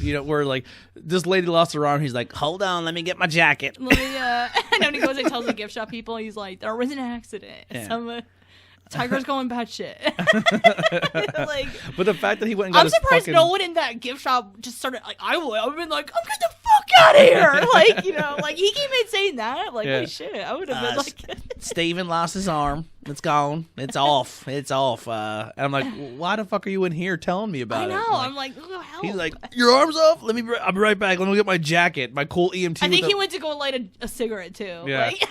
where like this lady lost her arm, he's like, hold on, let me get my jacket. And then he goes and tells the gift shop people, he's like, there was an accident. Yeah. Some Tiger's going bad shit. Like, but the fact that he went and got I'm surprised no one in that gift shop just started like, I would have been like, I'm getting the fuck out of here. Like, like he came in saying that. Like, holy shit. I would have been like Steven lost his arm. It's gone. It's off. It's off. And I'm like, why the fuck are you in here telling me about it? I know. Like, I'm like, oh, hell. He's like, your arm's off? I'll be right back. Let me get my jacket, my cool EMT. I think he went to go light a cigarette too. Yeah. Like,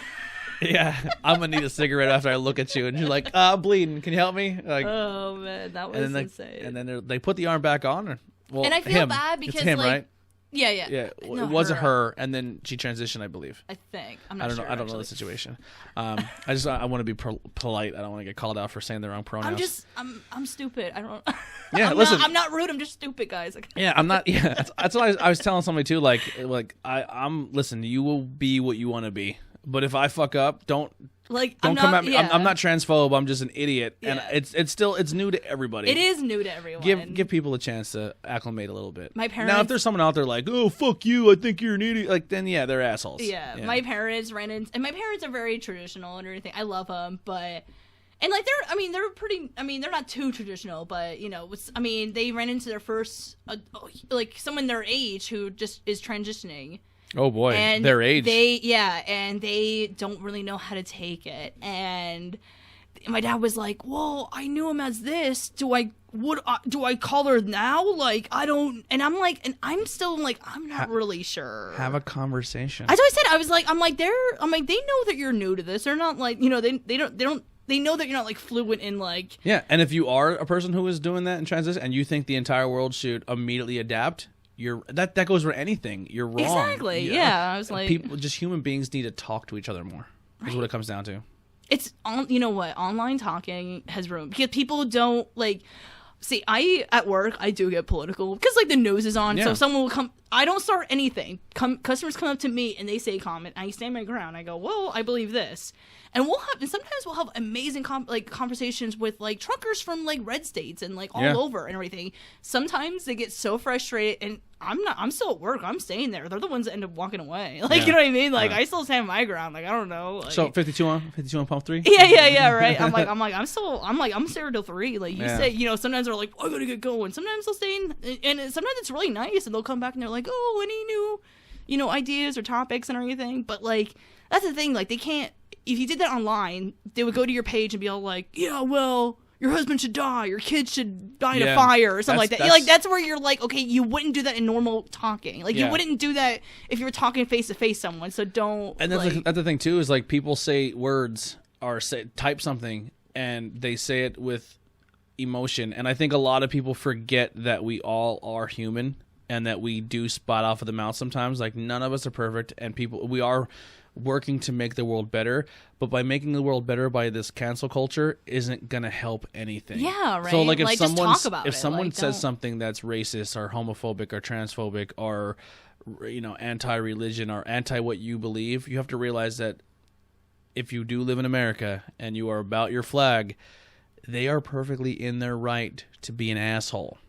yeah, I'm gonna need a cigarette after I look at you. And you're like, I'm bleeding. Can you help me? Like, oh man, that was insane. And then they put the arm back on. Well, and I feel bad because it's him, like, right? Yeah. It wasn't her, and then she transitioned, I believe. I think. I'm not sure. I don't know the situation. I want to be polite. I don't want to get called out for saying the wrong pronouns. I'm stupid. I don't. Yeah, listen. I'm not rude. I'm just stupid, guys. Yeah, I'm not. Yeah, that's what I was telling somebody too. Like I'm. Listen, you will be what you want to be. But if I fuck up, don't come at me. Yeah. I'm not transphobe. I'm just an idiot, and it's new to everybody. It is new to everyone. Give people a chance to acclimate a little bit. My parents. Now, if there's someone out there like, oh fuck you, I think you're an idiot, like then they're assholes. Yeah, my parents ran in, and my parents are very traditional and everything. I love them, but. And like they're pretty. I mean, they're not too traditional, but they ran into their first like someone their age who just is transitioning. Oh boy, and their age. And they don't really know how to take it. And my dad was like, "Well, I knew him as this. Do I call her now? Like, I don't." And I'm like, and I'm still like, I'm not really sure. Have a conversation. As I said, I'm like, they know that you're new to this. They're not like, they don't. They know that you're not like fluent in like. Yeah, and if you are a person who is doing that in transition, and you think the entire world should immediately adapt. That goes for anything. You're wrong. Exactly. Yeah. I was like, human beings need to talk to each other more. Right. Is what it comes down to. It's you know what? Online talking has ruined because people don't like. See, at work I do get political because like the news is on, so someone will come. I don't start anything. Customers come up to me and they say a comment. I stand my ground. I go, well, I believe this. And sometimes we'll have amazing conversations with like truckers from like red states and like all over and everything. Sometimes they get so frustrated, and I'm still at work. I'm staying there. They're the ones that end up walking away. Like you know what I mean? Like I still stand my ground. Like I don't know. Like, so 52 on pump 3. Yeah. Right. I'm Sara till 3. Like you say, sometimes they're like, I gotta get going. Sometimes they'll stay in, and sometimes it's really nice, and they'll come back and they're like, oh, any new, ideas or topics and everything. But like that's the thing. Like they can't. If you did that online, they would go to your page and be all like, yeah, well, your husband should die, your kids should die in a fire or something like that. That's where you're like, okay, you wouldn't do that in normal talking. Like you wouldn't do that if you were talking face to face someone. So don't. And that's the thing too is like people say words or type something and they say it with emotion. And I think a lot of people forget that we all are human and that we do spot off of the mouth sometimes. Like none of us are perfect, and we are working to make the world better, but by making the world better by this cancel culture isn't gonna help anything. Yeah, right. So like if someone says something that's racist or homophobic or transphobic or anti-religion or anti what you believe, you have to realize that if you do live in America and you are about your flag, they are perfectly in their right to be an asshole.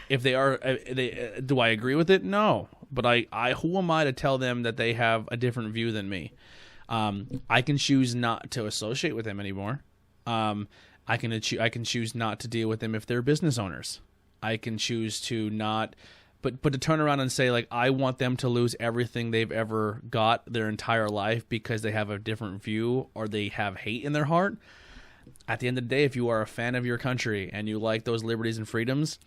If they are, do I agree with it? No. But I who am I to tell them that they have a different view than me? I can choose not to associate with them anymore. I can choose not to deal with them if they're business owners. I can choose to not, but to turn around and say like I want them to lose everything they've ever got their entire life because they have a different view or they have hate in their heart. At the end of the day, if you are a fan of your country and you like those liberties and freedoms,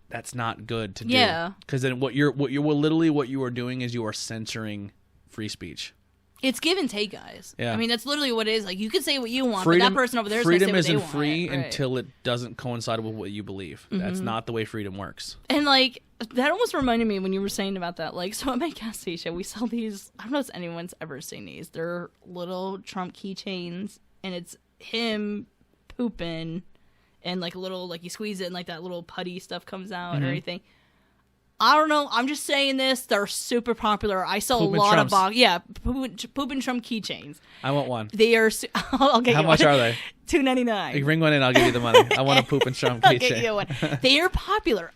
that's not good to do. Yeah. Because then what you are doing is you are censoring free speech. It's give and take, guys. Yeah. I mean, that's literally what it is. Like, you can say what you want, but that person over there is going to say what they want. Freedom isn't free until it doesn't coincide with what you believe. Mm-hmm. That's not the way freedom works. And, like, that almost reminded me when you were saying about that. Like, so at my gas station, we sell these. I don't know if anyone's ever seen these. They're little Trump keychains, and it's him pooping and like a little, like you squeeze it and like that little putty stuff comes out and everything. I don't know. I'm just saying this. They're super popular. I sell Poop a lot Trumps. of Poop and Trump keychains. I want one. They are. I'll get How you much one. are they? $2.99. You bring one in, I'll give you the money. I want a Poop and Trump I'll keychain. get you one. They are popular.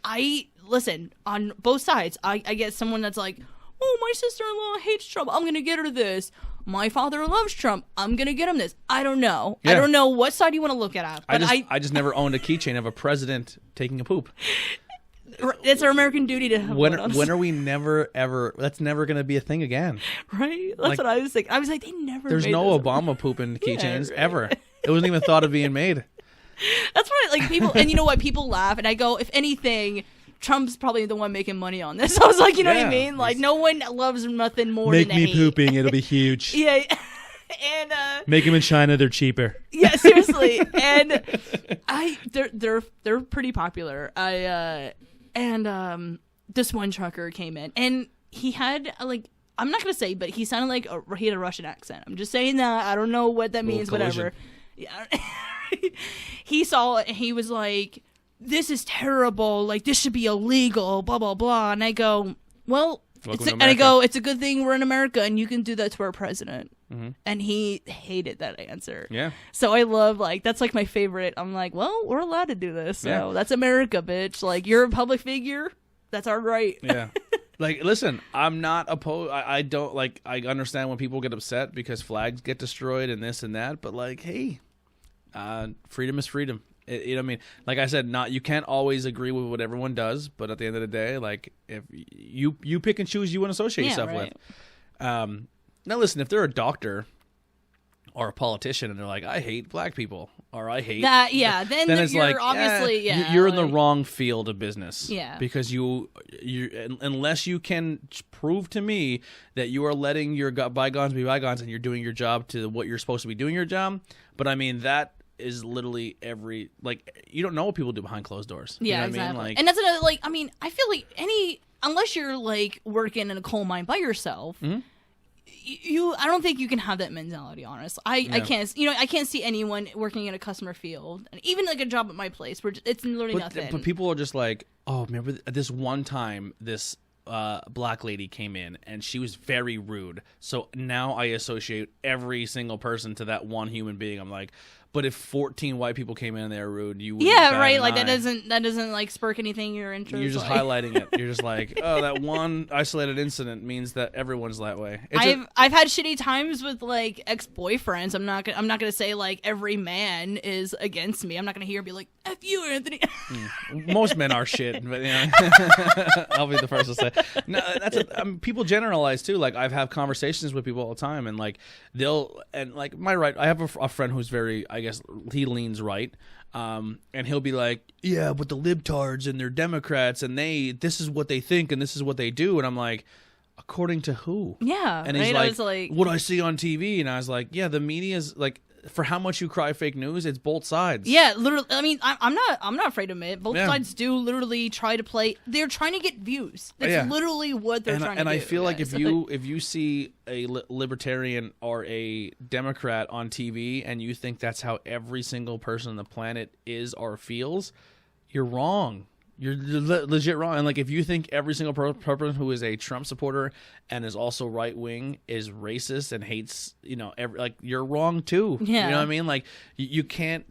Listen, on both sides. I get someone that's like, oh, my sister-in-law hates Trump. I'm gonna get her this. My father loves Trump. I'm gonna get him this. I don't know. Yeah. I don't know what side you want to look at. But I just never owned a keychain of a president taking a poop. It's our American duty to have one. When are we never ever? That's never going to be a thing again. Right? That's what I was thinking. I was like, they never. There's made no this. Obama pooping keychains right. ever. It wasn't even thought of being made. That's what like people. And you know what? People laugh, and I go, if anything, Trump's probably the one making money on this. I was like, you know what I mean? Like, no one loves nothing more Make than me hate. pooping, it'll be huge. Yeah. And Make them in China, they're cheaper. yeah, seriously. And they're pretty popular. This one trucker came in, and he had like, I'm not gonna say, but he sounded like he had a Russian accent. I'm just saying that. I don't know what that means. Whatever. Yeah. He saw it, and he was like, "This is terrible. Like, this should be illegal." Blah blah blah. And I go, "Well." It's a good thing we're in America and you can do that to our president. Mm-hmm. And he hated that answer. Yeah. So I love, like, that's like my favorite. I'm like, well, we're allowed to do this. So that's America, bitch. Like, you're a public figure. That's our right. Yeah. Like, listen, I'm not opposed. I don't, like, I understand when people get upset because flags get destroyed and this and that. But, like, hey, freedom is freedom. You know what I mean? Like I said, you can't always agree with what everyone does, but at the end of the day, like, if you pick and choose who you want to associate yourself with. Now listen, if they're a doctor or a politician and they're like, I hate black people or I hate that, then it's you're like, obviously you're in the wrong field of business. Yeah. Because you unless you can prove to me that you are letting your bygones be bygones and you're doing your job to what you're supposed to be doing your job. But I mean, that is literally you don't know what people do behind closed doors. Yeah, you know exactly. I mean? Like, and that's another, like, I mean, I feel like unless you're like working in a coal mine by yourself, I don't think you can have that mentality, honest. I can't see anyone working in a customer field, and even like a job at my place where it's literally nothing. But people are just like, oh, remember this one time this black lady came in and she was very rude. So now I associate every single person to that one human being. I'm like, but if 14 white people came in and they were rude, you would right. Like that doesn't like spark anything in your interest. You're just highlighting it. You're just like, oh, that one isolated incident means that everyone's that way. I've had shitty times with like ex-boyfriends. I'm not gonna say like every man is against me. I'm not gonna hear be like, F you, Anthony. Most men are shit, but I'll be the first to say. No, people generalize too. Like I've had conversations with people all the time, and like I have a friend who's very, I guess he leans right, and he'll be like, yeah, but the libtards and they're Democrats and this is what they think and this is what they do, and I'm like, according to who? Yeah, and he's like, what I see on TV, and I was like, yeah, the media's like, for how much you cry fake news, it's both sides. Yeah, literally. I mean, I'm not afraid to admit both sides do literally try to play. They're trying to get views. That's literally what they're trying to do. And I feel like if you see a libertarian or a Democrat on TV and you think that's how every single person on the planet is or feels, you're wrong. You're legit wrong. And like, if you think every single person who is a Trump supporter and is also right wing is racist and hates, you're wrong too. Yeah. You know what I mean? Like, you can't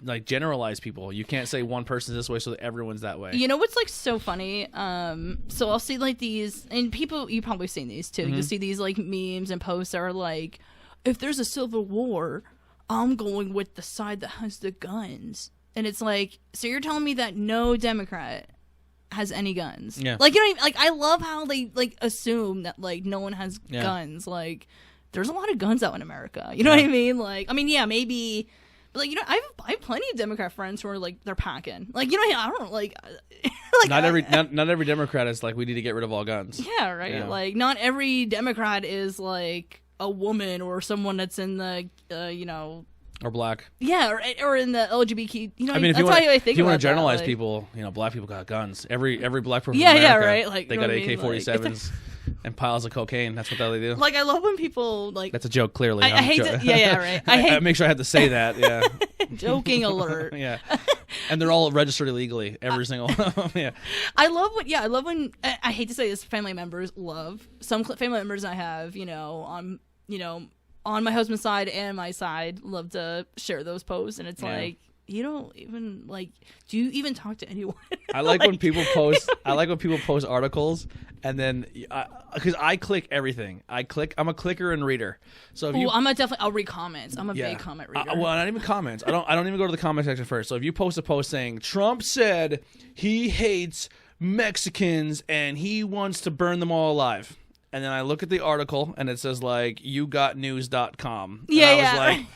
like generalize people. You can't say one person's this way so that everyone's that way. You know what's like so funny? So I'll see like these, and people, you've probably seen these too. You'll see these like memes and posts that are like, if there's a civil war, I'm going with the side that has the guns. And it's like, so you're telling me that no Democrat has any guns? Yeah. Like, you know what I mean? Like, I love how they like assume that like no one has guns. Like, there's a lot of guns out in America. You know what I mean? Like, I mean, yeah, maybe, but like, I have plenty of Democrat friends who are like, they're packing. Like, you know, I don't like. Like, not every Democrat is like, we need to get rid of all guns. Yeah, right. Yeah. Like, not every Democrat is like a woman or someone that's in the or black. Yeah, or in the LGBT. You know, I mean, if you want to generalize people, black people got guns. Every black person. Yeah, in America, right. Like, they got AK-47s. and piles of cocaine. That's what they do. Like, I love when people like. That's a joke, clearly. I hate to. Yeah, right. I make sure I have to say that. Yeah. Joking alert. Yeah. And they're all registered illegally. Every single one of them. Yeah. I love when. I hate to say this. Family members love some family members I have. On my husband's side and my side, love to share those posts, and it's like. You don't even do you even talk to anyone? I like when people post articles, and then because I click everything. I'm a clicker and reader. So if I'll read comments. I'm a big comment reader. Well, not even comments. I don't even go to the comment section first. So if you post a post saying Trump said he hates Mexicans and he wants to burn them all alive, and then I look at the article and it says like yougotnews.com. Yeah, and I was like,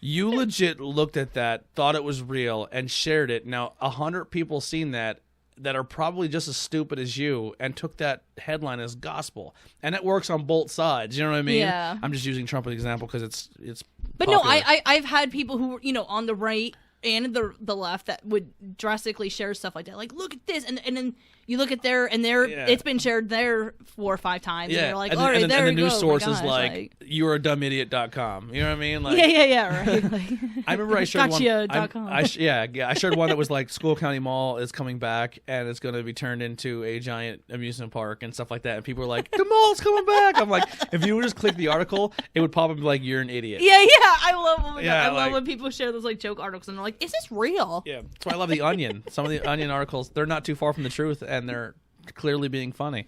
you legit looked at that, thought it was real, and shared it. Now, 100 people seen that are probably just as stupid as you and took that headline as gospel. And it works on both sides. You know what I mean? Yeah. I'm just using Trump as an example because it's But popular. no, I've had people who were, on the right and the left that would drastically share stuff like that. Like, look at this. And then you look at it's been shared there 4 or 5 times. Yeah. And they're like, and all right, then, there and the you news go. source Oh my is gosh, like, you're a dumbidiot.com. You know what I mean? Like, yeah, right. Like, I remember I shared gotcha.com. one. I shared one that was like School County Mall is coming back and it's going to be turned into a giant amusement park and stuff like that. And people were like, the mall's coming back. I'm like, if you would just click the article, it would pop up like, you're an idiot. Yeah, I love. Oh my God, I like, love when people share those like joke articles and they're like, "Is this real?" Yeah, that's why I love the Onion. Some of the Onion articles, they're not too far from the truth, and they're clearly being funny.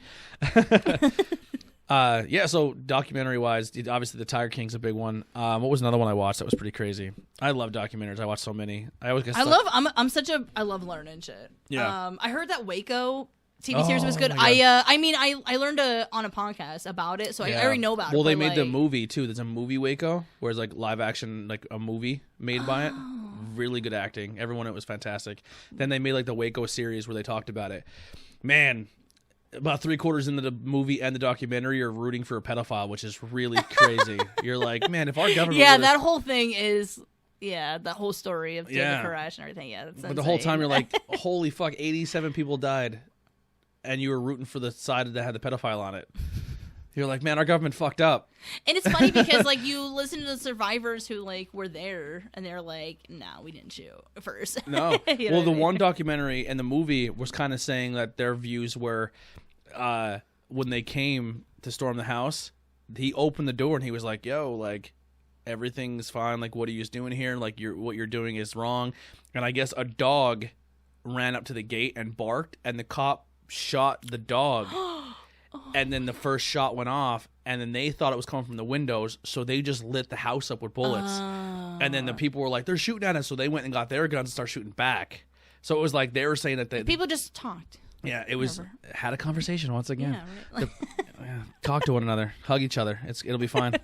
So documentary wise, obviously the Tiger King's a big one. What was another one I watched that was pretty crazy? I love documentaries. I watch so many. I love learning shit. Yeah. I heard that Waco TV series was good. I learned on a podcast about it, so I already know about it. Well, they made the movie too. There's a movie Waco, where it's like live action, like a movie made by it. Really good acting. Everyone, it was fantastic. Then they made like the Waco series where they talked about it. Man, about 3/4 into the movie and the documentary, you're rooting for a pedophile, which is really crazy. You're like, man, if our government that whole thing is the whole story of David Koresh and everything. Yeah, that's but insane. the whole time you're like, holy fuck, 87 people died, and you were rooting for the side that had the pedophile on it. You're like, man, our government fucked up. And it's funny because like you listen to the survivors who like were there and they're like, no, we didn't shoot first. No. Well, the one documentary and the movie was kind of saying that their views were when they came to storm the house, he opened the door and he was like, yo, like everything's fine. Like, what are you doing here? Like, what you're doing is wrong. And I guess a dog ran up to the gate and barked, and the cop shot the dog. And then the first shot went off, and then they thought it was coming from the windows, so they just lit the house up with bullets. And then the people were like, they're shooting at us, so they went and got their guns and started shooting back. So it was like they were saying that people just talked. Yeah, it was had a conversation once again. Yeah, right. Talk to one another, hug each other. It'll be fine.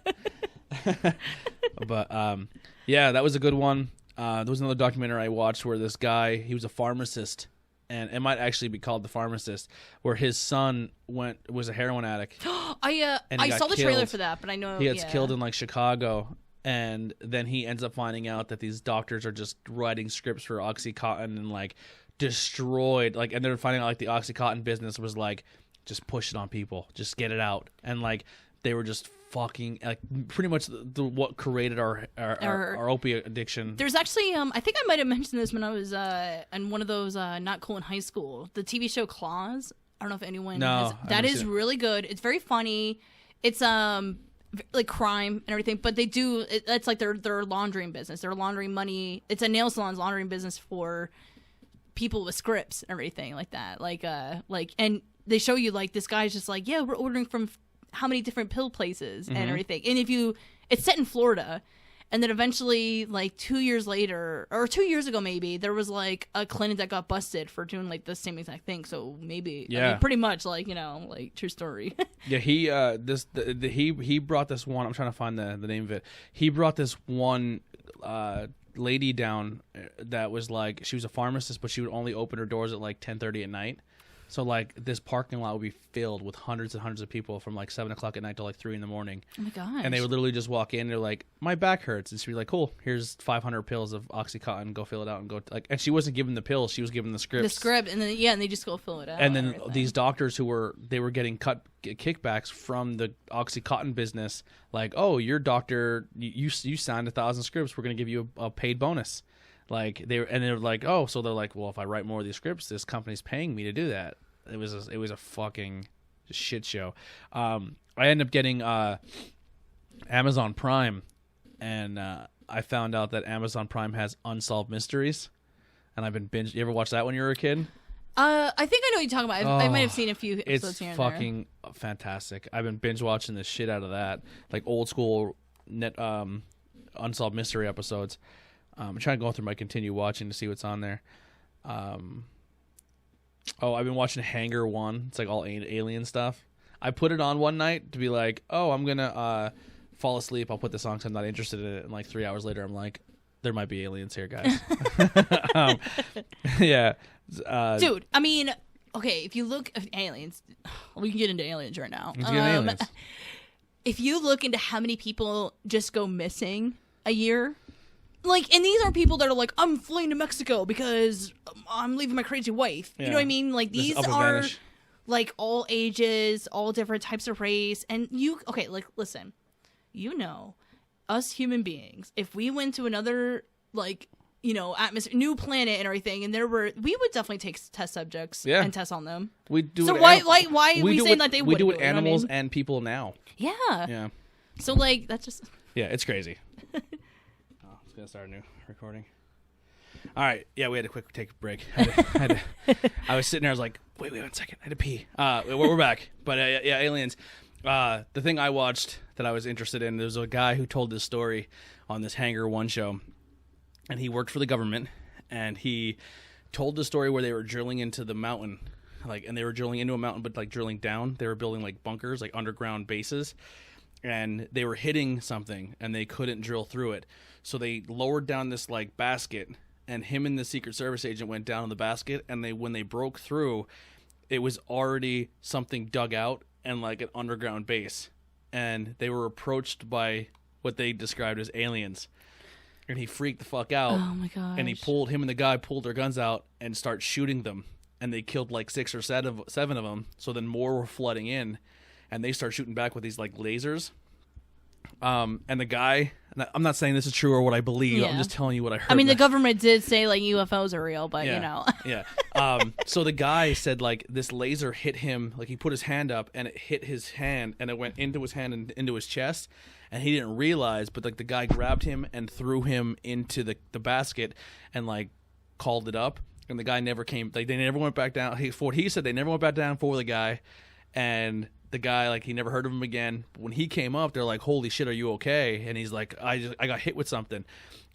But that was a good one. There was another documentary I watched where this guy, he was a pharmacist. And it might actually be called The Pharmacist, where his son was a heroin addict. I saw the trailer for that, but I know he gets killed in like Chicago, and then he ends up finding out that these doctors are just writing scripts for OxyContin and like destroyed, like, and they're finding out like the OxyContin business was like just push it on people, just get it out, and like they were just fucking like pretty much what created our opiate addiction. There's actually I think I might have mentioned this when I was in one of those Not Cool in High School, the TV show Claws. I don't know if anyone has. That is really good. It's very funny. It's like crime and everything, but they do it's like their laundering business. They're laundering money. It's a nail salon's laundering business for people with scripts and everything like that. Like and they show you like this guy's just like, yeah, we're ordering from how many different pill places and everything. And it's set in Florida, and then eventually like 2 years later, or 2 years ago maybe, there was like a clinic that got busted for doing like the same exact thing. So maybe I mean, pretty much like, like true story. Yeah, he brought this one, I'm trying to find the name of it. He brought this one lady down that was like, she was a pharmacist, but she would only open her doors at like 10:30 at night. So like this parking lot would be filled with hundreds and hundreds of people from like 7 o'clock at night till like 3 a.m. Oh my gosh. And they would literally just walk in. They're like, my back hurts. And she'd be like, cool, here's 500 pills of OxyContin. Go fill it out and go. And she wasn't giving the pills. She was giving the scripts. The script. And then, and they just go fill it out. And then these doctors who were getting kickbacks from the OxyContin business. Like, oh, your doctor, you signed 1,000 scripts. We're going to give you a paid bonus. Like they're like, oh, so they're like, well, if I write more of these scripts, this company's paying me to do that. It was a fucking shit show. I ended up getting Amazon Prime, and I found out that Amazon Prime has Unsolved Mysteries, and I've been binge. You ever watch that when you were a kid? I think I know what you're talking about. I might have seen a few episodes here and there. It's fucking fantastic. I've been binge watching the shit out of that, like old school Unsolved Mystery episodes. I'm trying to go through my continue watching to see what's on there. I've been watching Hangar 1. It's like all alien stuff. I put it on one night to be like, oh, I'm going to fall asleep. I'll put this on because I'm not interested in it. And like 3 hours later, I'm like, there might be aliens here, guys. Yeah. Dude, I mean, okay, if you look at aliens, we can get into aliens right now. Let's get into aliens. If you look into how many people just go missing a year, like, and these are people that are like, I'm fleeing to Mexico because I'm leaving my crazy wife. Yeah. You know what I mean? Like, these are like all ages, all different types of race. And like, listen, us human beings, if we went to another, like, atmosphere, new planet and everything, and we would definitely take test subjects and test on them. We do. So why are we saying that they would? We do it with animals and people now. Yeah. Yeah. So like that's just. Yeah, it's crazy. Gonna start a new recording. All right, yeah, we had to take a break. I was sitting there. I was like, wait 1 second. I had to pee. We're back. But yeah, aliens. The thing I watched that I was interested in. There was a guy who told this story on this Hangar 1 show, and he worked for the government, and he told the story where they were drilling into the mountain, and they were drilling into a mountain, but like drilling down. They were building like bunkers, like underground bases, and they were hitting something, and they couldn't drill through it. So they lowered down this like basket, and him and the Secret Service agent went down in the basket, and when they broke through, it was already something dug out and like an underground base, and they were approached by what they described as aliens, and he freaked the fuck out. Oh my gosh! And him and the guy pulled their guns out and start shooting them, and they killed like 6 or 7 of them. So then more were flooding in, and they start shooting back with these like lasers. And the guy, I'm not saying this is true or what I believe. Yeah. I'm just telling you what I heard. I mean, the government did say like UFOs are real, but Yeah. So the guy said like this laser hit him, like he put his hand up and it hit his hand and it went into his hand and into his chest, and he didn't realize, but like the guy grabbed him and threw him into the basket and like called it up, and the guy never came. Like they never went back down. He said they never went back down for the guy, and the guy, like, he never heard of him again. But when he came up, they're like, holy shit, are you okay? And he's like, I got hit with something.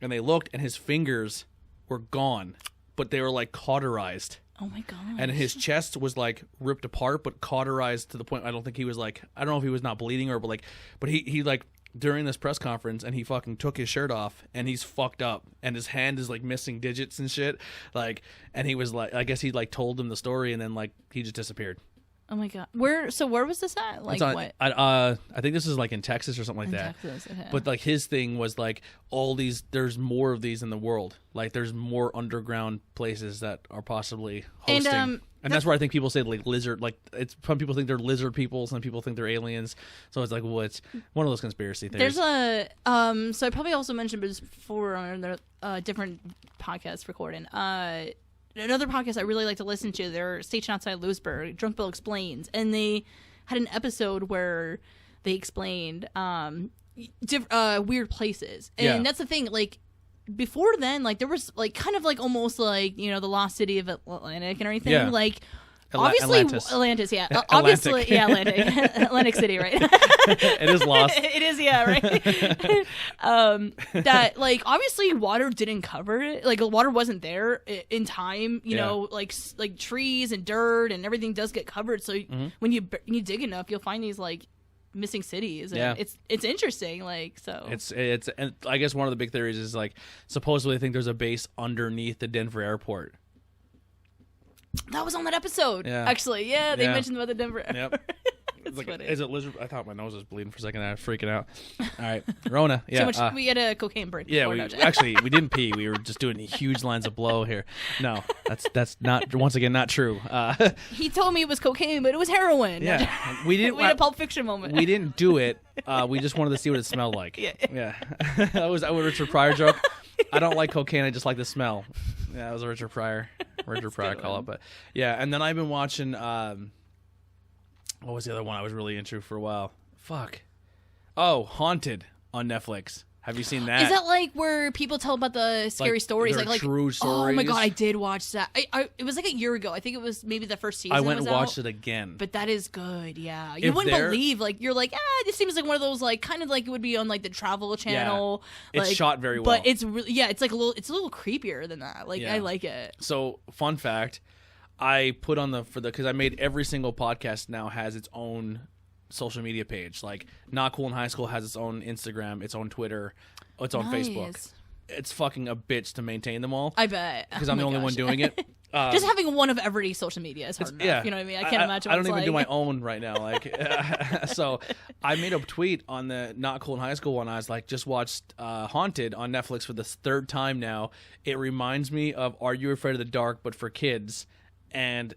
And they looked, and his fingers were gone, but they were like cauterized. Oh my god! And his chest was like ripped apart, but cauterized to the point. I don't think he was like, I don't know if he was not bleeding or, but he like during this press conference, and he fucking took his shirt off, and he's fucked up, and his hand is like missing digits and shit. Like, and he was like, I guess he like told them the story, and then like he just disappeared. Oh my god! Where was this at? Like what? I think this is like in Texas or something like that. Texas, okay. But like his thing was like all these. There's more of these in the world. Like there's more underground places that are possibly hosting. And that's where I think people say like lizard. Like it's some people think they're lizard people, some people think they're aliens. So it's like, well, it's one of those conspiracy theories. There's a so I probably also mentioned before on a different podcast recording. Another podcast I really like to listen to, they're stationed outside Lewisburg, Drunk Bill Explains, and they had an episode where they explained weird places. And that's the thing, like, before then, like, there was, like, kind of, like, almost, like, the lost city of Atlantic and everything. Yeah. like, obviously, Atlantis, yeah. Obviously, yeah, Atlantic City, right? It is lost. It is, yeah, right? That, like, obviously water didn't cover it. Like, water wasn't there in time, you know, like trees and dirt and everything does get covered. So when you dig enough, you'll find these, like, missing cities. And it's interesting, like, so. It's and I guess one of the big theories is, like, supposedly I think there's a base underneath the Denver airport. That was on that episode. Yeah. Actually, yeah, they mentioned about the Denver. Yep. It's like, funny. is it lizard? I thought my nose was bleeding for a second. I was freaking out. All right, Rona. Yeah, Too much, we had a cocaine break. yeah. before, Actually, we didn't pee. We were just doing huge lines of blow here. No, that's not once again not true. He told me it was cocaine, but it was heroin. Yeah, we didn't. We had a Pulp Fiction moment. We didn't do it. We just wanted to see what it smelled like. Yeah. That was a Richard Pryor joke. I don't like cocaine. I just like the smell. Yeah, that was a Richard Pryor call up. But yeah, and then I've been watching. What was the other one I was really into for a while? Fuck. Oh, Haunted on Netflix. Have you seen that? Is that like where people tell about the scary stories? Like Like true stories? Oh my god, I did watch that. It was like a year ago. I think it was maybe the first season. I went and was watched out. it again. But that is good, yeah. You wouldn't believe, like, you're like, this seems like one of those, like, kind of like it would be on, like, the Travel Channel. Yeah. It's like, shot very well. But it's really, it's like a little creepier than that. Like, Yeah. I like it. So, fun fact, I put on because I made every single podcast now has its own social media page. Like, Not Cool in High School has its own Instagram, its own Twitter, its own Facebook. It's fucking a bitch to maintain them all. I bet. Because I'm the only one doing it. Just having one of every social media is hard enough. Yeah. You know what I mean? I can't imagine what I don't it's even do like. my own right now. Like, so I made a tweet on the Not Cool in High School one. I was like, just watched Haunted on Netflix for the third time now. It reminds me of Are You Afraid of the Dark, but for kids. And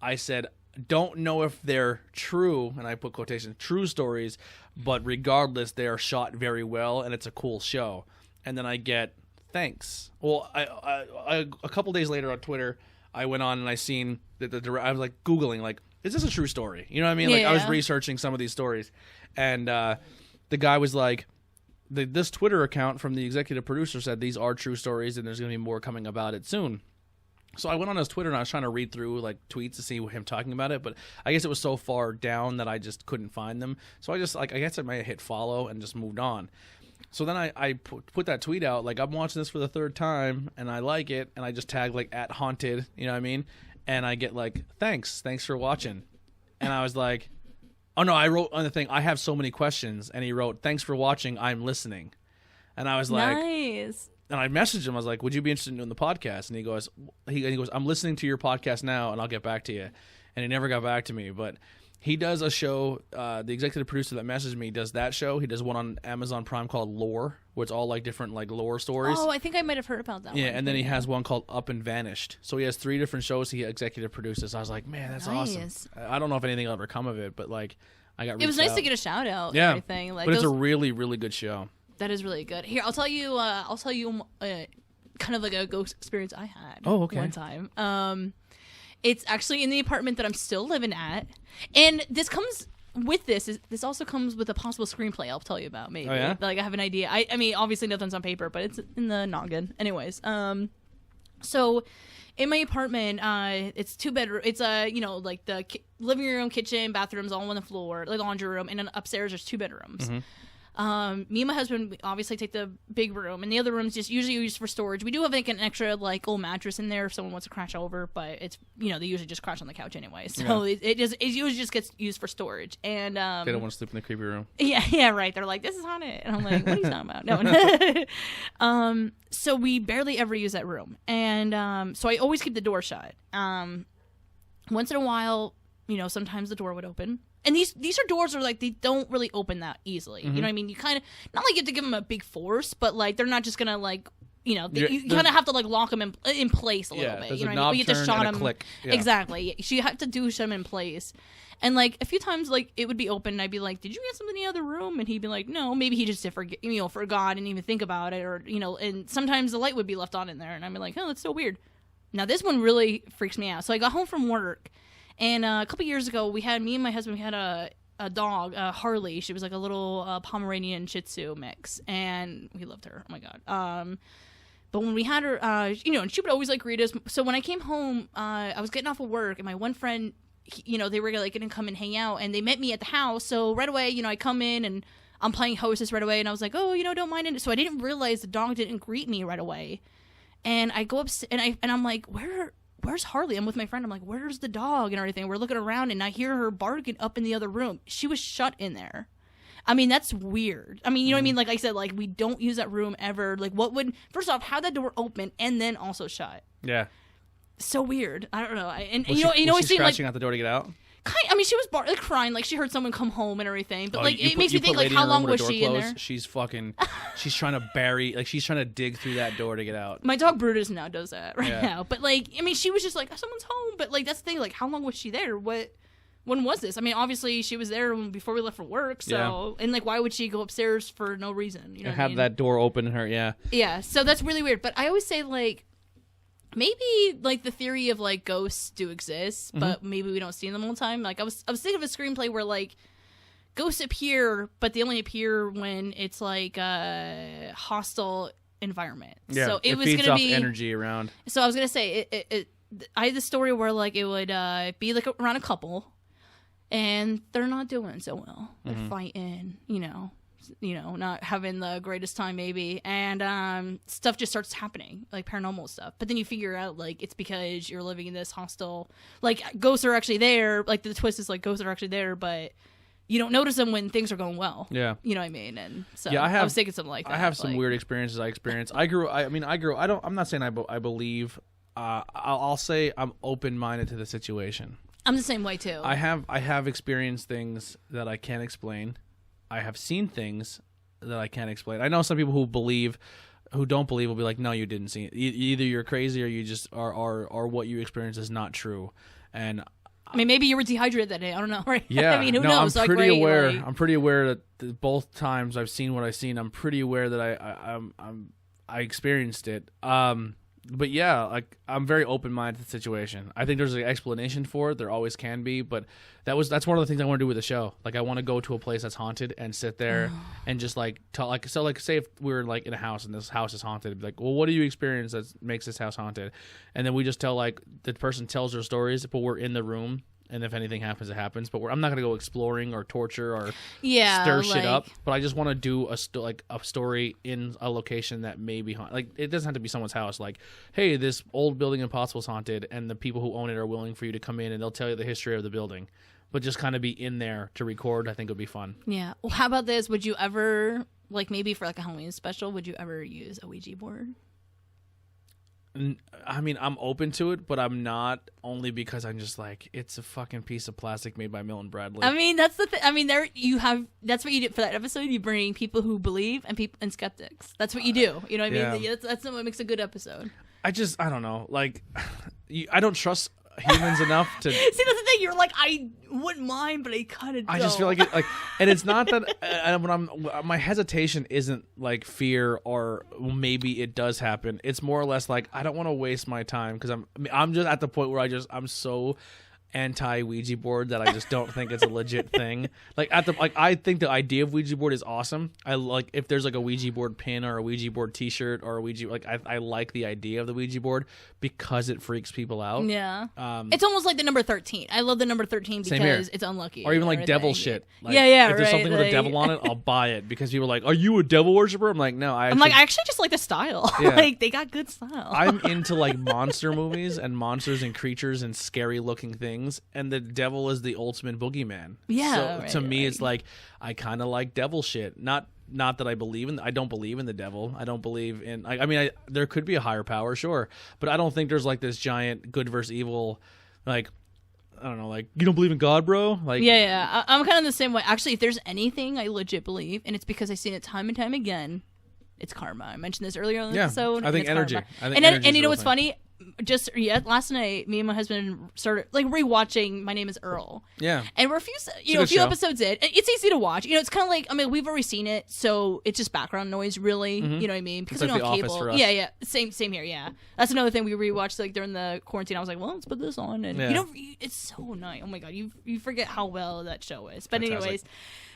I said, don't know if they're true, and I put quotation, true stories, but regardless, they are shot very well, and it's a cool show. And then I get, thanks. Well, I a couple days later on Twitter, I went on and I seen that I was like Googling, like, is this a true story? You know what I mean? Like, I was researching some of these stories, and the guy was like, this Twitter account from the executive producer said these are true stories, and there's going to be more coming about it soon. So I went on his Twitter and I was trying to read through like tweets to see him talking about it, but I guess it was so far down that I just couldn't find them. So I just I guess I might have hit follow and just moved on. So then I put that tweet out, like, I'm watching this for the third time and I like it, and I just tag like @haunted, you know what I mean? And I get like, thanks for watching. And I was like, oh no, I wrote on the thing, I have so many questions, and he wrote, thanks for watching, I'm listening. And I was like, nice. And I messaged him. I was like, "Would you be interested in doing the podcast?" And he goes, "I'm listening to your podcast now, and I'll get back to you." And he never got back to me. But he does a show. The executive producer that messaged me does that show. He does one on Amazon Prime called Lore, where it's all like different like lore stories. Oh, I think I might have heard about that. Yeah, one. and then he has one called Up and Vanished. So he has 3 different shows he executive produces. I was like, man, that's awesome. I don't know if anything will ever come of it, but like, I got. It was nice out. to get a shout out. Yeah, and everything. Like, but it's a really, really good show. That is really good. Here, I'll tell you. Kind of like a ghost experience I had. Oh, okay. One time. It's actually in the apartment that I'm still living at, and this comes with this. This also comes with a possible screenplay I'll tell you about. Maybe. Oh, yeah? Like, I have an idea. I mean, obviously nothing's on paper, but it's in the noggin. Anyways, so in my apartment, it's 2 bedroom. It's like the living room, kitchen, bathrooms, all on the floor, like laundry room, and then upstairs there's 2 bedrooms. Mm-hmm. Me and my husband, we obviously take the big room, and the other room's just usually used for storage. We do have like an extra like old mattress in there if someone wants to crash over, but it's they usually just crash on the couch anyway. So it usually just gets used for storage. And they don't want to sleep in the creepy room. Yeah, right. They're like, this is haunted, and I'm like, what are you talking about? No. So we barely ever use that room, and so I always keep the door shut. Once in a while, sometimes the door would open. And these are doors are like, they don't really open that easily. Mm-hmm. You know what I mean? You kind of, not like you have to give them a big force, but like they're not just going to like, you kind of have to like lock them in place a little bit. You know what I mean? You have to shot them. Click. Yeah. Exactly. So you have to do them in place. And like a few times, like it would be open, and I'd be like, "Did you get something in the other room?" And he'd be like, "No, maybe he just forgot and didn't even think about it, or And sometimes the light would be left on in there, and I'd be like, "Oh, that's so weird." Now this one really freaks me out. So I got home from work. And a couple years ago, me and my husband, we had a dog, Harley. She was like a little Pomeranian Shih Tzu mix, and we loved her. Oh my god. But when we had her, and she would always like greet us. So when I came home, I was getting off of work, and my one friend, they were like gonna come and hang out, and they met me at the house. So right away, I come in and I'm playing hostess right away, and I was like, oh, don't mind it. So I didn't realize the dog didn't greet me right away, and I go up and I'm like, where's Harley? I'm with my friend. I'm like, where's the dog and everything? We're looking around, and I hear her barking up in the other room. She was shut in there. I mean, that's weird. I mean, what I mean? Like I said, like, we don't use that room ever. Like, first off, how that door open and then also shut? Yeah. so weird. I don't know. And Was you know, she it seemed scratching out the door to get out? I mean, she was crying, like she heard someone come home and everything. But like, it makes you me think, put like, Lady how in a long room with was her she door in closed, there? She's trying to she's trying to dig through that door to get out. My dog Brutus now does that right Yeah. now. But like, I mean, she was just like, someone's home. But like, that's the thing. Like, how long was she there? When was this? I mean, obviously she was there before we left for work. So, and like, why would she go upstairs for no reason? You know, have that door open in her. Yeah. Yeah. So that's really weird. But I always say, like, maybe like the theory of like ghosts do exist, but maybe we don't see them all the time. Like I was thinking of a screenplay where like ghosts appear, but they only appear when it's like a hostile environment. Yeah. So it was feeds gonna off be energy around. So I was gonna say I had the story where like it would be like around a couple, and they're not doing so well. They're fighting, you know, not having the greatest time maybe, and stuff just starts happening, like paranormal stuff. But then you figure out like it's because you're living in this hostile, like ghosts are actually there. Like the twist is like ghosts are actually there, but you don't notice them when things are going well. Yeah, you know what I mean. And so yeah, I was thinking something like that. I have some weird experiences I experienced. I'm not saying I believe. I'll say I'm open-minded to the situation. I'm the same way too. I have experienced things that I can't explain. I have seen things that I can't explain. I know some people who don't believe will be like, no, you didn't see it. Either you're crazy or you just are what you experienced is not true. And I mean, maybe you were dehydrated that day. I don't know, right? yeah, I mean, who knows? I'm pretty aware. I'm pretty aware that both times I've seen what I've seen, I'm pretty aware that I experienced it. But yeah, like I'm very open-minded to the situation. I think there's an explanation for it. There always can be, but that's one of the things I want to do with the show. Like I want to go to a place that's haunted and sit there and just like talk. Like so, like say if we were like in a house and this house is haunted, it'd be like, well, what do you experience that makes this house haunted? And then we just tell like the person tells their stories, but we're in the room. And if anything happens, it happens. But I'm not gonna go exploring or torture or stir shit up. But I just want to do a story in a location that may be haunted. Like it doesn't have to be someone's house. Like, hey, this old building Impossible is haunted, and the people who own it are willing for you to come in and they'll tell you the history of the building. But just kind of be in there to record, I think would be fun. Yeah. Well, how about this? Would you ever like maybe for like a Halloween special? Would you ever use a Ouija board? I mean, I'm open to it, but I'm not, only because I'm just like, it's a fucking piece of plastic made by Milton Bradley. I mean, that's the thing. I mean, that's what you did for that episode. You bring people who believe and skeptics. That's what you do. You know what I mean? Yeah. That's what makes a good episode. I don't know. Like, I don't trust humans enough to see. That's the thing. You're like, I wouldn't mind, but I kind of. I just feel like it, like, and it's not that when my hesitation isn't like fear or maybe it does happen. It's more or less like I don't want to waste my time because I'm just at the point where I'm so anti Ouija board that I just don't think it's a legit thing. I think the idea of Ouija board is awesome. I like if there's like a Ouija board pin or a Ouija board T-shirt or a Ouija I like the idea of the Ouija board because it freaks people out. Yeah, it's almost like the number 13. I love the number 13 because it's unlucky, or even like devil shit. Like, yeah. If there's something with a devil on it, I'll buy it because people are like, "Are you a devil worshiper?" I'm like, "No, I actually just like the style. Yeah. Like they got good style." I'm into like monster movies and monsters and creatures and scary looking things. And the devil is the ultimate boogeyman. Yeah. So to me, it's like I kind of like devil shit. Not that I don't believe in the devil. I don't believe in. I mean, there could be a higher power, sure, but I don't think there's like this giant good versus evil. Like I don't know, like you don't believe in God, bro. Like yeah. I'm kind of the same way. Actually, if there's anything I legit believe, and it's because I've seen it time and time again, it's karma. I mentioned this earlier in the episode. I think energy. And you know what's funny? Just last night, me and my husband started like rewatching My Name Is Earl. Yeah, and we're a few episodes in. It's easy to watch. You know, it's kind of like we've already seen it, so it's just background noise, really. Mm-hmm. You know what I mean? Because we don't have cable. For us. Yeah. Same here. Yeah, that's another thing we rewatched like during the quarantine. I was like, well, let's put this on, and it's so nice. Oh my god, you forget how well that show is. But anyways.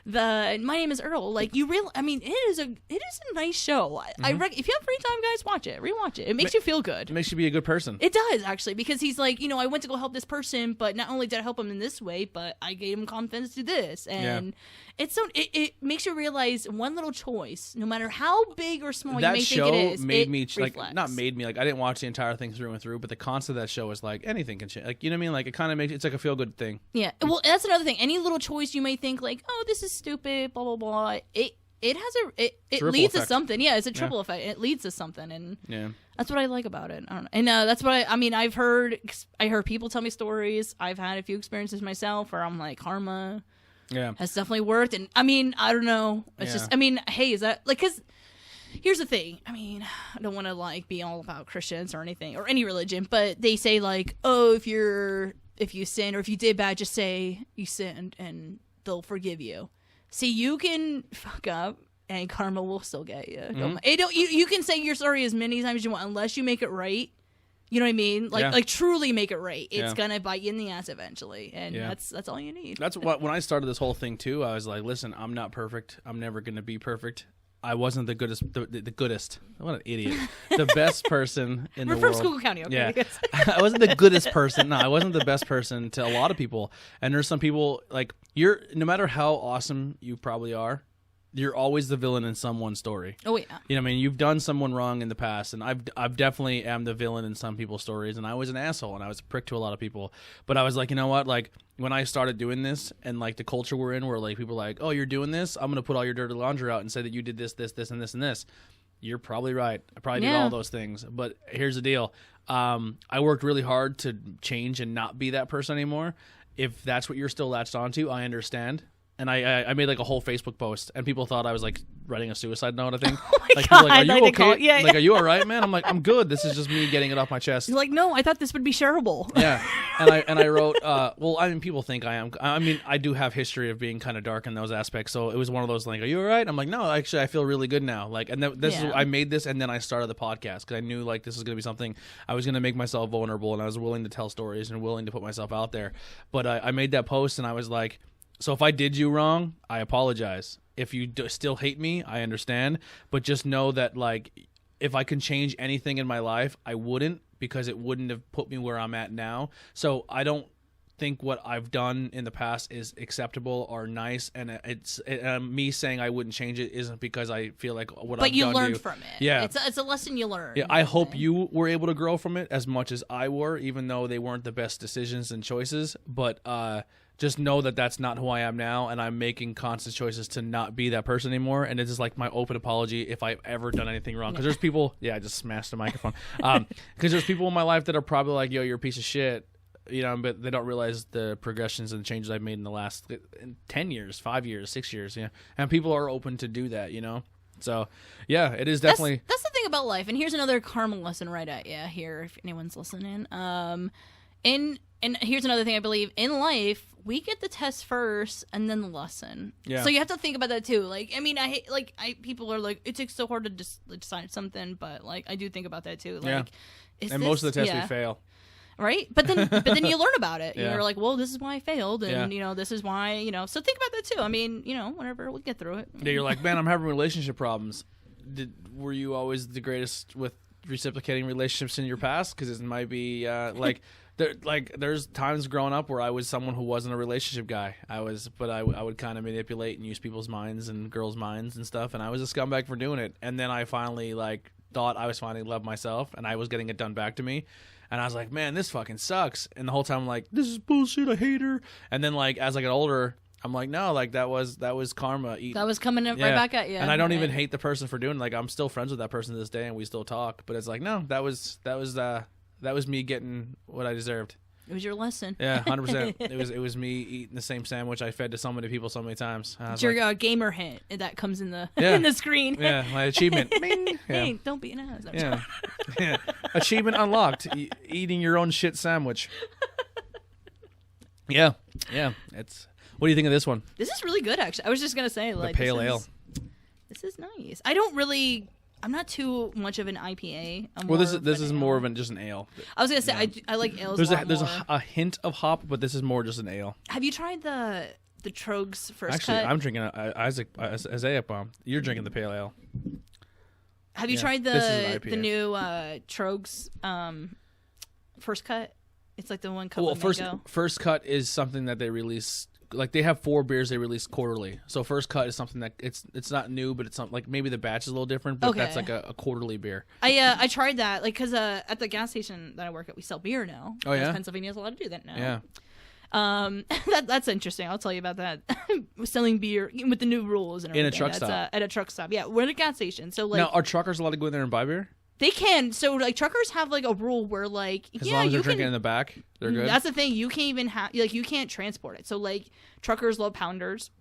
My Name Is Earl. Like it is a nice show. Mm-hmm. If you have free time, guys, watch it, rewatch it. It makes you feel good. It makes you be a good person. It does actually, because he's like, I went to go help this person, but not only did I help him in this way, but I gave him confidence to this, and it's so it makes you realize one little choice, no matter how big or small you may think it is, made me like not made me like I didn't watch the entire thing through and through, but the concept of that show is like anything can change. Like you know what I mean? Like it kind of makes it's like a feel good thing. Yeah. Well, that's another thing. Any little choice you may think like, oh, this is stupid, blah blah blah. it has it leads to something. Yeah, it's a triple effect. It leads to something, and that's what I like about it. I don't know. And that's what I mean. I heard people tell me stories. I've had a few experiences myself where I'm like, karma has definitely worked. And I mean, I don't know. It's just, I mean, hey, is that like, because here's the thing. I mean, I don't want to like be all about Christians or anything or any religion, but they say like, oh, if you sin or if you did bad, just say you sinned and they'll forgive you. See, you can fuck up and karma will still get you. You can say you're sorry as many times as you want unless you make it right. You know what I mean? Like truly make it right. It's gonna bite you in the ass eventually, and that's all you need. That's what when I started this whole thing too. I was like, listen, I'm not perfect. I'm never gonna be perfect. I wasn't the goodest. The goodest. What an idiot. The best person in the world. We're from Schuylkill County. Okay. Yeah. I wasn't the goodest person. No, I wasn't the best person to a lot of people. And there's some people like no matter how awesome you probably are, you're always the villain in someone's story. Oh yeah. You know what I mean? You've done someone wrong in the past, and I've definitely am the villain in some people's stories, and I was an asshole and I was a prick to a lot of people. But I was like, you know what? Like when I started doing this and like the culture we're in where like people are like, oh, you're doing this? I'm gonna put all your dirty laundry out and say that you did this, this, this, and this and this. You're probably right. I probably did all those things. But here's the deal. I worked really hard to change and not be that person anymore. If that's what you're still latched onto, I understand. And I made like a whole Facebook post, and people thought I was like writing a suicide note. I think. Oh my like, God, like, are you okay? Yeah, like, are you all right, man? I'm like, I'm good. This is just me getting it off my chest. You're like, no, I thought this would be shareable. Yeah, and I wrote. Well, I mean, people think I am. I mean, I do have history of being kind of dark in those aspects. So it was one of those like, are you all right? I'm like, no, actually, I feel really good now. Like, and this is I made this, and then I started the podcast because I knew like this is gonna be something I was gonna make myself vulnerable, and I was willing to tell stories and willing to put myself out there. But I made that post, and I was like. So if I did you wrong, I apologize. If you still hate me, I understand. But just know that, like, if I can change anything in my life, I wouldn't because it wouldn't have put me where I'm at now. So I don't think what I've done in the past is acceptable or nice. And me saying I wouldn't change it isn't because I feel like what I've done. But you learned from it. Yeah. It's a lesson you learned. Yeah, I hope you were able to grow from it as much as I were, even though they weren't the best decisions and choices. But just know that that's not who I am now, and I'm making constant choices to not be that person anymore. And it's just like my open apology if I've ever done anything wrong. Because there's people, I just smashed the microphone. Because there's people in my life that are probably like, yo, you're a piece of shit, you know, but they don't realize the progressions and changes I've made in the last 10 years, 5 years, 6 years, and people are open to do that, you know. So, yeah, it is definitely. That's the thing about life. And here's another karma lesson right at you here, if anyone's listening. And here's another thing I believe in life, we get the test first and then the lesson. Yeah. So you have to think about that too. Like, I mean, people are like, it takes so hard to just decide something, but like, I do think about that too. Like, most of the tests we fail. Right? But then you learn about it. You're like, well, this is why I failed. And, this is why, so think about that too. I mean, whatever, we'll get through it. Yeah, you're like, man, I'm having relationship problems. Were you always the greatest with reciprocating relationships in your past? Because it might be there's times growing up where I was someone who wasn't a relationship guy. I would kind of manipulate and use people's minds and girls' minds and stuff, and I was a scumbag for doing it. And then I finally thought I was finally loved myself, and I was getting it done back to me. And I was like, man, this fucking sucks. And the whole time I'm like, this is bullshit. I hate her. And then as I get older, I'm like, no, that was karma. That was coming right back at you. And I don't even hate the person for doing it. I'm still friends with that person to this day, and we still talk. But it's like, no, that was me getting what I deserved. It was your lesson. Yeah, 100%. It was me eating the same sandwich I fed to so many people so many times. It's your gamer hint that comes in the in the screen. Yeah, my achievement. Hey, don't be an ass. Yeah. Achievement unlocked. Eating your own shit sandwich. Yeah. It's. What do you think of this one? This is really good, actually. I was just gonna say, the pale ale. This is nice. I'm not too much of an IPA. This is more of just an ale. I was gonna say I like ales. There's a hint of hop, but this is more just an ale. Have you tried the Trogs First Cut? Actually, I'm drinking Isaiah bomb. You're drinking the pale ale. Have you tried the new Trogs First Cut? It's like the one cup. Well, First Cut is something that they release. Like they have 4 beers they release quarterly. So First Cut is something that it's not new, but it's something like maybe the batch is a little different, but that's like a quarterly beer. I tried that because at the gas station that I work at we sell beer now. Oh yeah, Pennsylvania's allowed to do that now. Yeah. That's interesting. I'll tell you about that. Selling beer with the new rules and everything. In a truck stop. At a truck stop. Yeah, we're at a gas station. So like, now, are truckers allowed to go in there and buy beer? They can. So like truckers have like a rule where like as long as they're drinking in the back, they're good. That's the thing. You can't even have like you can't transport it. So like truckers love pounders.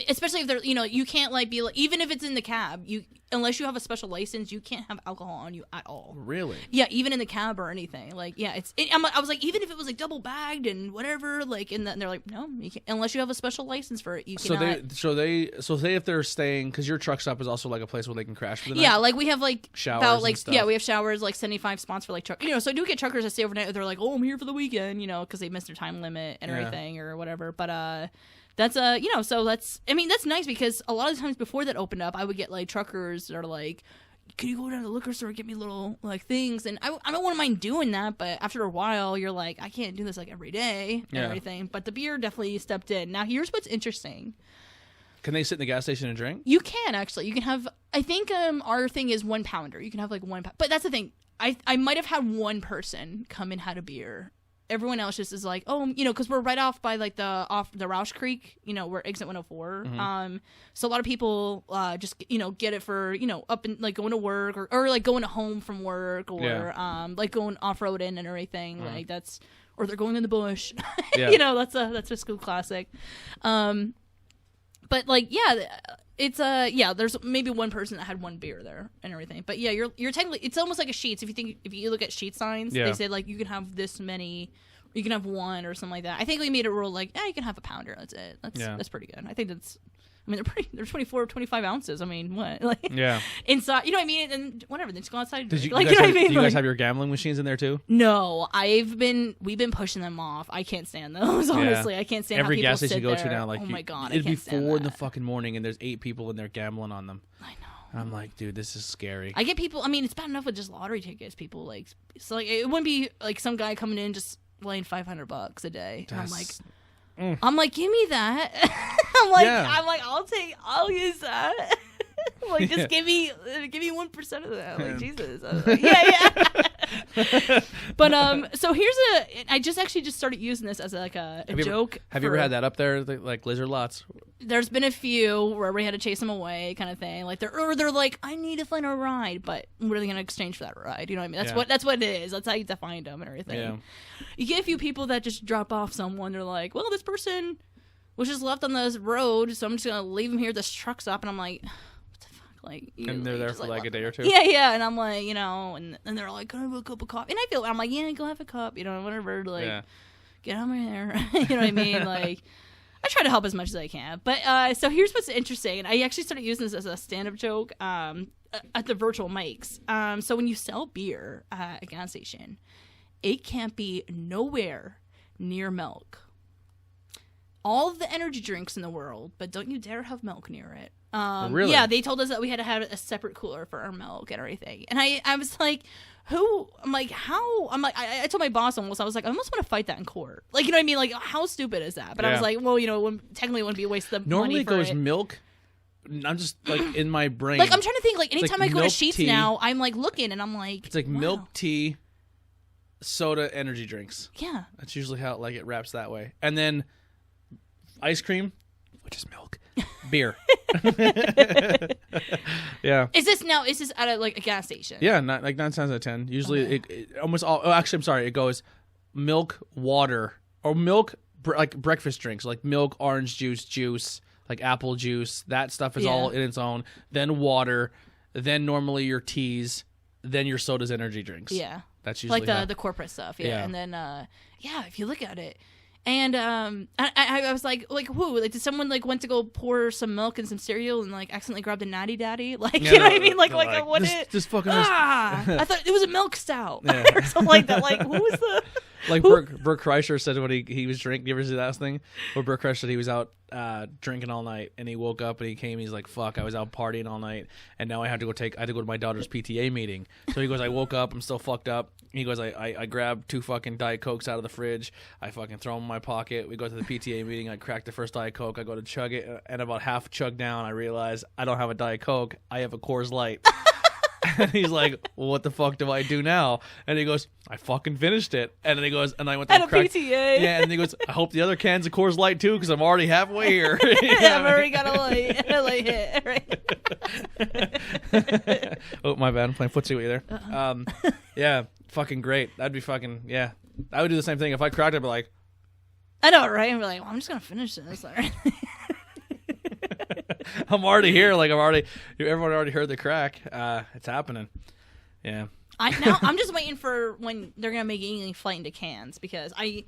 Especially if they're, you can't like be like, even if it's in the cab, unless you have a special license, you can't have alcohol on you at all. Really? Yeah, even in the cab or anything. Like, yeah, I was like, even if it was like double bagged and whatever, like, and they're like, no, you can't, unless you have a special license for it, you cannot. So say if they're staying, because your truck stop is also like a place where they can crash for the night. Yeah, like we have like showers about like and stuff. Yeah, we have showers, like 75 spots for like truck. So I do get truckers that stay overnight. They're like, oh, I'm here for the weekend, because they missed their time limit and everything or whatever. But that's so that's nice because a lot of times before that opened up, I would get like truckers that are like, can you go down to the liquor store and get me little like things? And I don't want to mind doing that, but after a while, you're like, I can't do this like every day and everything. But the beer definitely stepped in. Now here's what's interesting. Can they sit in the gas station and drink? You can actually. You can have. I think our thing is 1 pounder. You can have like 1 pound. But that's the thing. I might have had one person come and had a beer. Everyone else just is like, oh, because we're right off by like the Roush Creek, where exit 104. Mm-hmm. So a lot of people just get it for up and like going to work or like going home from work or like going off roading and everything like that's, or they're going in the bush. That's a school classic. But like it's there's maybe one person that had 1 beer there and everything. But yeah, you're technically, it's almost like a Sheetz. If you look at Sheetz signs, they say like you can have this many, you can have 1 or something like that. I think we made a rule like, you can have a pounder. That's it. That's pretty good. I think that's. I mean, they're 24, 25 ounces. I mean, what? Like, inside, you know what I mean? And whatever, then just go outside. Do you guys have your gambling machines in there too? No, we've been pushing them off. I can't stand those, honestly. I can't stand every how people gas station you go there. to now. Like, oh my God, it'd I be can't stand 4 that. in the fucking morning, and there's 8 people in there gambling on them. I know. I'm like, dude, this is scary. I get people. I mean, it's bad enough with just lottery tickets. People like, so like, it wouldn't be like some guy coming in just laying $500 a day. And I'm like, give me that. I'm like, I'll use that. Like, just give me 1% of that. Like, Jesus. But so I just started using this as like a joke. Have you ever had that up there, like lizard lots? There's been a few where we had to chase them away, kind of thing. Like they're like, I need to find a ride, but what are they going to exchange for that ride? You know what I mean? That's what it is. That's how you define them and everything. Yeah. You get a few people that just drop off someone. They're like, well, this person was just left on this road, so I'm just gonna leave him here at this truck stop. And I'm like, what the fuck? Like, and they're there for like a day or two. Yeah. And I'm like, and they're like, can I have a cup of coffee? And I'm like, yeah, go have a cup. Whatever. Like, get over there. You know what I mean? Like, I try to help as much as I can. But so here's what's interesting. I actually started using this as a stand-up joke at the virtual mics. So when you sell beer at a gas station, it can't be nowhere near milk. All of the energy drinks in the world, but don't you dare have milk near it. Really? Yeah, they told us that we had to have a separate cooler for our milk and everything. And I was like, how? I told my boss almost, I was like, I almost want to fight that in court. Like, you know what I mean? Like, how stupid is that? But I was like, well, technically it wouldn't be a waste of money Normally for it goes it. milk. I'm just like in my brain. Like, I'm trying to think, like, anytime like I go to Sheetz tea. now, I'm like looking and I'm like, it's like milk, tea, soda, energy drinks. Yeah. That's usually how it wraps that way. And then ice cream, which is milk, beer. Yeah. Is this at a gas station? Yeah, not like 9 times out of 10. Usually, it almost all. Oh, actually, I'm sorry. It goes milk, water, or milk like breakfast drinks, like milk, orange juice, like apple juice. That stuff is all in its own. Then water. Then normally your teas. Then your sodas, energy drinks. Yeah. That's usually like the corporate stuff. Yeah. And then if you look at it. And I was like, who? Like, did someone went to go pour some milk and some cereal and accidentally grabbed a natty daddy? Like, you know what I mean? Like what? This fucking. I thought it was a milk stout or something like that. Like, who was the? Like Bert Kreischer said when he was drinking. You ever see that thing? Where Bert Kreischer said he was out drinking all night and he woke up and he came. He's like, "Fuck! I was out partying all night and now I had to go to my daughter's PTA meeting." So he goes, "I woke up. I'm still fucked up." He goes, I grabbed 2 fucking Diet Cokes out of the fridge. I fucking throw them in my pocket. We go to the PTA meeting. I crack the first Diet Coke. I go to chug it, and about half chug down, I realize I don't have a Diet Coke. I have a Coors Light. And he's like, well, what the fuck do I do now? And he goes, I fucking finished it. And then he goes, and I went to At a crack. PTA. Yeah, and he goes, I hope the other can's of Coors Light too, because I'm already halfway here. I've already got a light hit. Right? Oh, my bad. I'm playing footsie with you there. Yeah, fucking great. That'd be fucking, yeah. I would do the same thing. If I cracked, I'd be like, I know, right? I'm like, well, I'm just going to finish this. I'm already here. Like, everyone already heard the crack. It's happening. Yeah. I'm just waiting for when they're gonna make Yingling Flight into cans, because I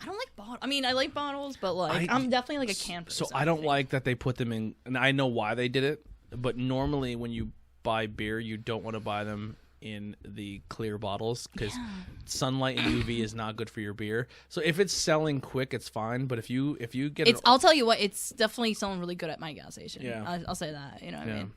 don't like bottles. I mean, I like bottles, but like I'm definitely like a can person. So I don't like that they put them in, and I know why they did it. But normally, when you buy beer, you don't want to buy them in the clear bottles because sunlight and UV is not good for your beer. So if it's selling quick, it's fine. But if you get I'll tell you what, it's definitely selling really good at my gas station. Yeah, I'll say that. You know what I mean?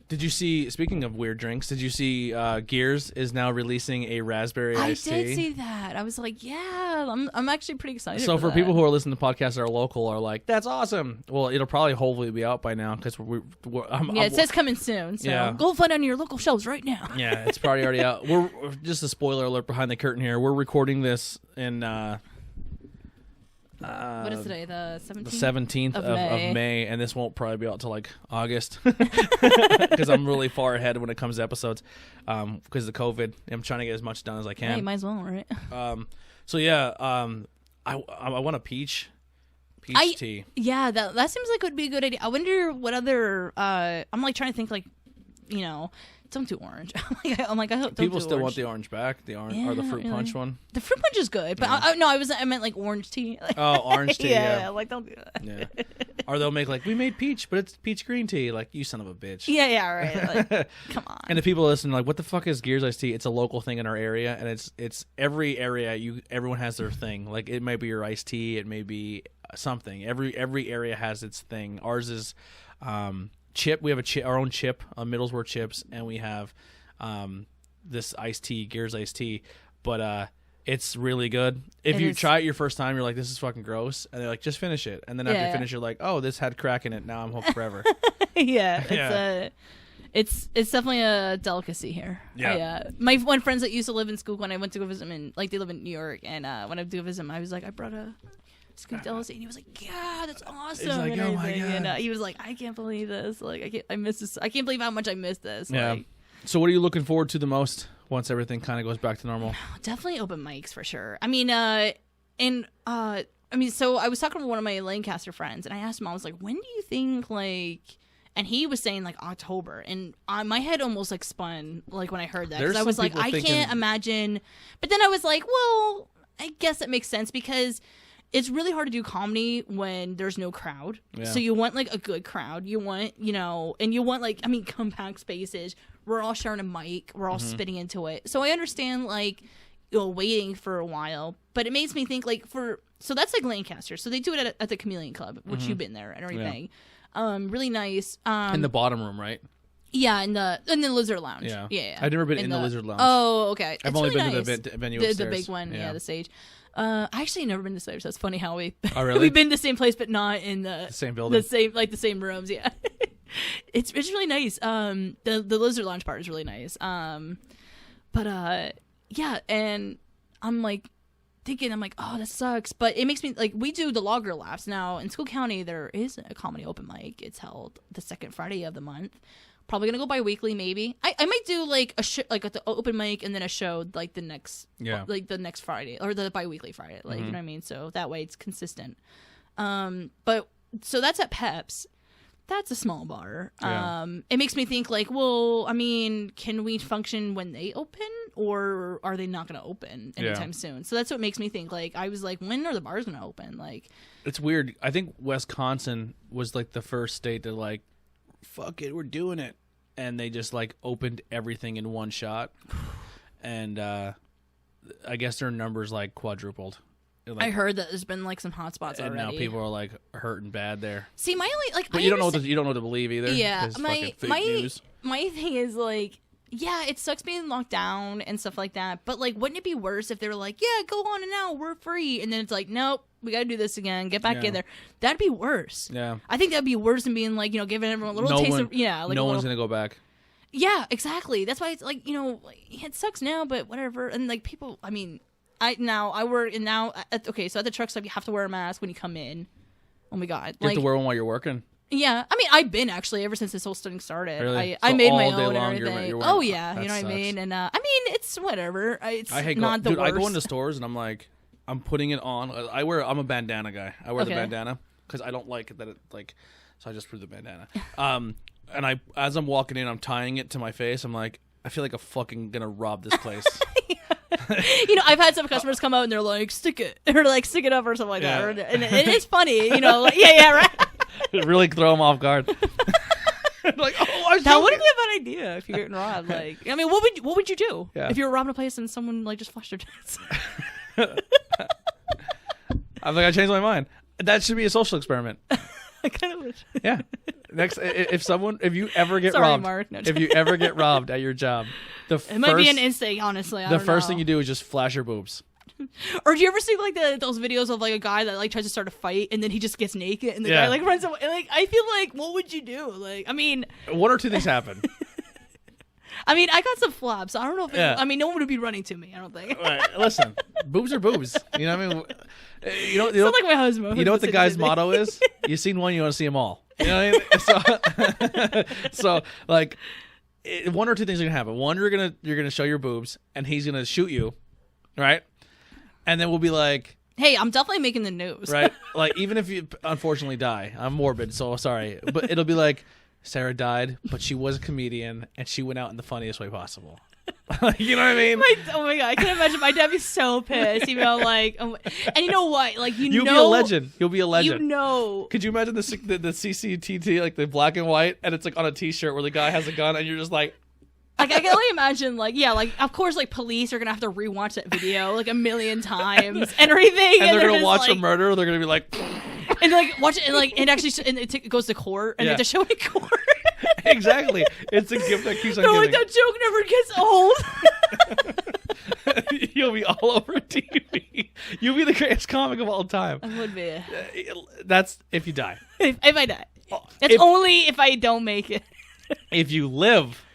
Did you see, speaking of weird drinks, did you see Gears is now releasing a raspberry iced tea? I did see that. I was like, yeah, I'm actually pretty excited. So for that. people who are listening to podcasts that are local are like, that's awesome. Well, it'll probably hopefully be out by now because it says coming soon. So go find it on your local shelves right now. Yeah, it's probably already out. We're just a spoiler alert behind the curtain here. We're recording this in what is today? The 17th? The 17th of May, and this won't probably be out till like August because I'm really far ahead when it comes to episodes because of the COVID. I'm trying to get as much done as I can. Hey, might as well, right? So yeah, I want a peach tea. Yeah, that seems like it would be a good idea. I wonder what other. I'm like trying to think like, don't do orange. I'm like, I hope people still want the orange back, or the fruit punch one. The fruit punch is good, but I meant like orange tea. Oh, orange tea. yeah, like don't do that. Yeah, or they'll make like, we made peach, but it's peach green tea. Like, you son of a bitch. Yeah, right. Like, come on. And the people listening, like, what the fuck is Gears iced tea? It's a local thing in our area, and it's every area. Everyone has their thing. Like, it might be your iced tea, it may be something. Every area has its thing. Ours is chip. We have our own chip, Middlesworth chips, and we have this iced tea, Gears iced tea. But it's really good. If you try it your first time, you're like, this is fucking gross, and they're like, just finish it. And then after you finish, you're like, oh, this had crack in it. Now I'm hooked forever. It's definitely a delicacy here. Yeah. My one friends that used to live in school, when I went to go visit them, and like they live in New York, and when I do visit them, I was like, I brought a scoop delicacy, and he was like, yeah, that's awesome. He's like, oh my God. And he was like, I can't believe this. Like, I miss this. I can't believe how much I missed this. Yeah. Like, so what are you looking forward to the most once everything kind of goes back to normal? Definitely open mics for sure. I mean, so I was talking to one of my Lancaster friends, and I asked him, I was like, when do you think, like, and he was saying like October, and my head almost like spun like when I heard that, because I was like, I can't imagine. But then I was like, well, I guess that makes sense, because it's really hard to do comedy when there's no crowd. Yeah. So you want like a good crowd. You want, and you want like, compact spaces. We're all sharing a mic. We're all spitting into it. So I understand like, waiting for a while, but it makes me think like so that's like Lancaster. So they do it at the Chameleon Club, which you've been there and everything. Yeah. Really nice. In the bottom room, right? Yeah, in the Lizard Lounge. Yeah. I've never been in the Lizard Lounge. Oh, okay. I've only been to the venue upstairs. The big one, the stage. I actually never been to stage. That's funny how we really? we've been to the same place, but not in the same building, the same rooms. Yeah, it's really nice. The Lizard Lounge part is really nice. But yeah, and I'm like thinking, oh, that sucks. But it makes me like, we do the Logger Laughs now in School County. There is a comedy open mic. It's held the second Friday of the month. Probably gonna go bi-weekly, maybe. I might do like a like at the open mic and then a show like the next Friday, or the bi-weekly Friday, like you know what I mean. So that way it's consistent. But so that's at Peps. That's a small bar. Yeah. It makes me think like, well, can we function when they open, or are they not gonna open anytime soon? So that's what makes me think. Like, I was like, when are the bars gonna open? Like, it's weird. I think Wisconsin was like the first state to like, fuck it, we're doing it, and they just like opened everything in one shot, and I guess their numbers like quadrupled. Like, I heard that there's been like some hot spots and already. Now people are like hurting bad there. See, my only like, but you don't know what to believe either. Yeah, my thing is like, yeah, it sucks being locked down and stuff like that. But like, wouldn't it be worse if they were like, yeah, go on and now we're free, and then it's like, nope, we got to do this again. Get back in there. That'd be worse. Yeah, I think that'd be worse than being like, giving everyone a little taste of like no one's gonna go back. Yeah, exactly. That's why it's like, it sucks now, but whatever. And like people, I mean, I work and now so at the truck stop you have to wear a mask when you come in. Oh my god! You have to wear one while you're working. Yeah, I mean, I've been actually ever since this whole thing started. Really? I So made my all day own long and everything. you're Oh wearing- yeah, you know that what I mean. sucks. And I mean, it's whatever. It's I hate not the dude, worst. I go into stores and I'm like, I'm putting it on. I'm a bandana guy. I wear the Okay. bandana because I don't like that. So I just put the bandana. And as I'm walking in, I'm tying it to my face. I'm like, I feel like I'm fucking gonna rob this place. I've had some customers come out and they're like, stick it, or like stick it up or something like Yeah. that. And it is funny, like, yeah, right. Really throw them off guard. Like, That wouldn't be a bad idea if you're getting robbed. Like, I mean, what would you do if you were robbing a place and someone like just flashed their tits? I'm like, I changed my mind. That should be a social experiment. I kind of wish. Yeah. Next, if you ever get Sorry, robbed, Mark. No, if you ever get robbed at your job, it might be an instinct, honestly. The first thing you do is just flash your boobs. Or do you ever see like those videos of like a guy that like tries to start a fight and then he just gets naked and the guy like runs away? Like, I feel like, what would you do? Like, I mean, one or two things happen. I mean, I got some flaps. I don't know if I mean, no one would be running to me. I don't think. Right, listen, boobs are boobs. You know what I mean? You know like my husband. You know what the guy's motto is? You seen one, you want to see them all. You know what I mean? So like, one or two things are gonna happen. One, you're gonna show your boobs, and he's gonna shoot you, right? And then we'll be like, hey, I'm definitely making the news. Right? Like, even if you unfortunately die, I'm morbid, so sorry. But it'll be like, Sarah died, but she was a comedian, and she went out in the funniest way possible. You know what I mean? Oh my god, I can imagine my dad be so pissed. He'd be all like, and you know what? Like, You'll be a legend. You'll be a legend. You know. Could you imagine the CCTT, like the black and white, and it's like on a T-shirt where the guy has a gun, and you're just like. Like, I can only imagine, like, yeah, like, of course, like, police are gonna have to rewatch that video like a million times and everything, and they're gonna watch like, a murder. They're gonna be like, and like watch it, and like, it actually it goes to court, and they have to show it in court. Exactly, it's a gift that keeps on They're giving. like, that joke never gets old. You'll be all over TV. You'll be the greatest comic of all time. I would be. That's if you die. If I die, that's only if I don't make it. If you live,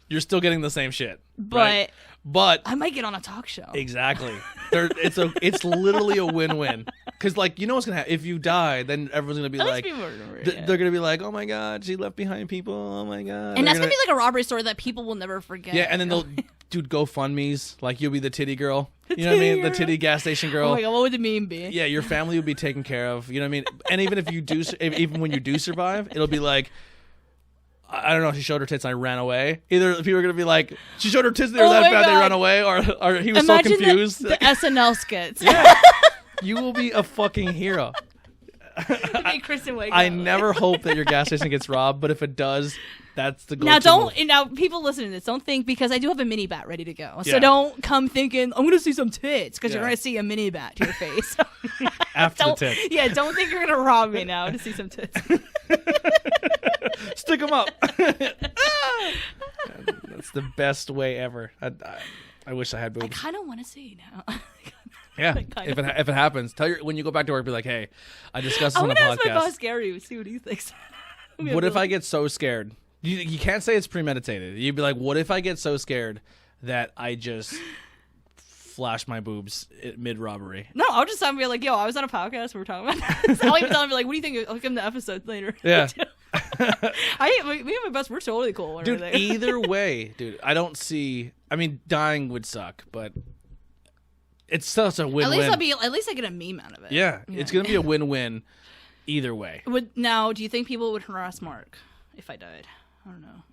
you're still getting the same shit. But But I might get on a talk show. Exactly. It's literally a win-win. Because, like, you know what's going to happen? If you die, then everyone's going to be like... They're going to be like, oh, my God, she left behind people. Oh, my God. And that's going to be like a robbery story that people will never forget. Yeah, and then they'll... Dude, GoFundMes. Like, you'll be the titty girl. You know what I mean? The titty gas station girl. Oh, my God, what would the meme be? Yeah, your family will be taken care of. You know what I mean? And even if you do... Even when you do survive, it'll be like... I don't know if she showed her tits and I ran away. Either people are going to be like, she showed her tits and they were that bad, they ran away, or he was Imagine so confused. The SNL skits. Yeah. You will be a fucking hero. Kristen Wiig. I never hope that your gas station gets robbed, but if it does, that's the goal. Now people listening to this, don't think, because I do have a mini bat ready to go. So Yeah. don't come thinking I'm going to see some tits, because you're Yeah. going to see a mini bat to your face. After the tits. Yeah, don't think you're going to rob me now to see some tits. Stick them up. That's the best way ever. I wish I had boobs. I kind of want to see now. Yeah, if it happens, when you go back to work, be like, hey, I discussed this I'm on going the to ask my podcast. boss Gary, see what he thinks. What if I get so scared? You can't say it's premeditated. You'd be like, what if I get so scared that I just flash my boobs mid-robbery? No, I'll just be like, yo, I was on a podcast, we were talking about this. I'll even tell him, like, what do you think? I'll give him the episode later. Yeah. Me and my best, we're totally cool. Dude, either way, dude, I don't see... I mean, dying would suck, but it's such a win-win. At least I get a meme out of it. Yeah, it's going to be a win-win either way. Now, do you think people would harass Mark if I died? I don't know.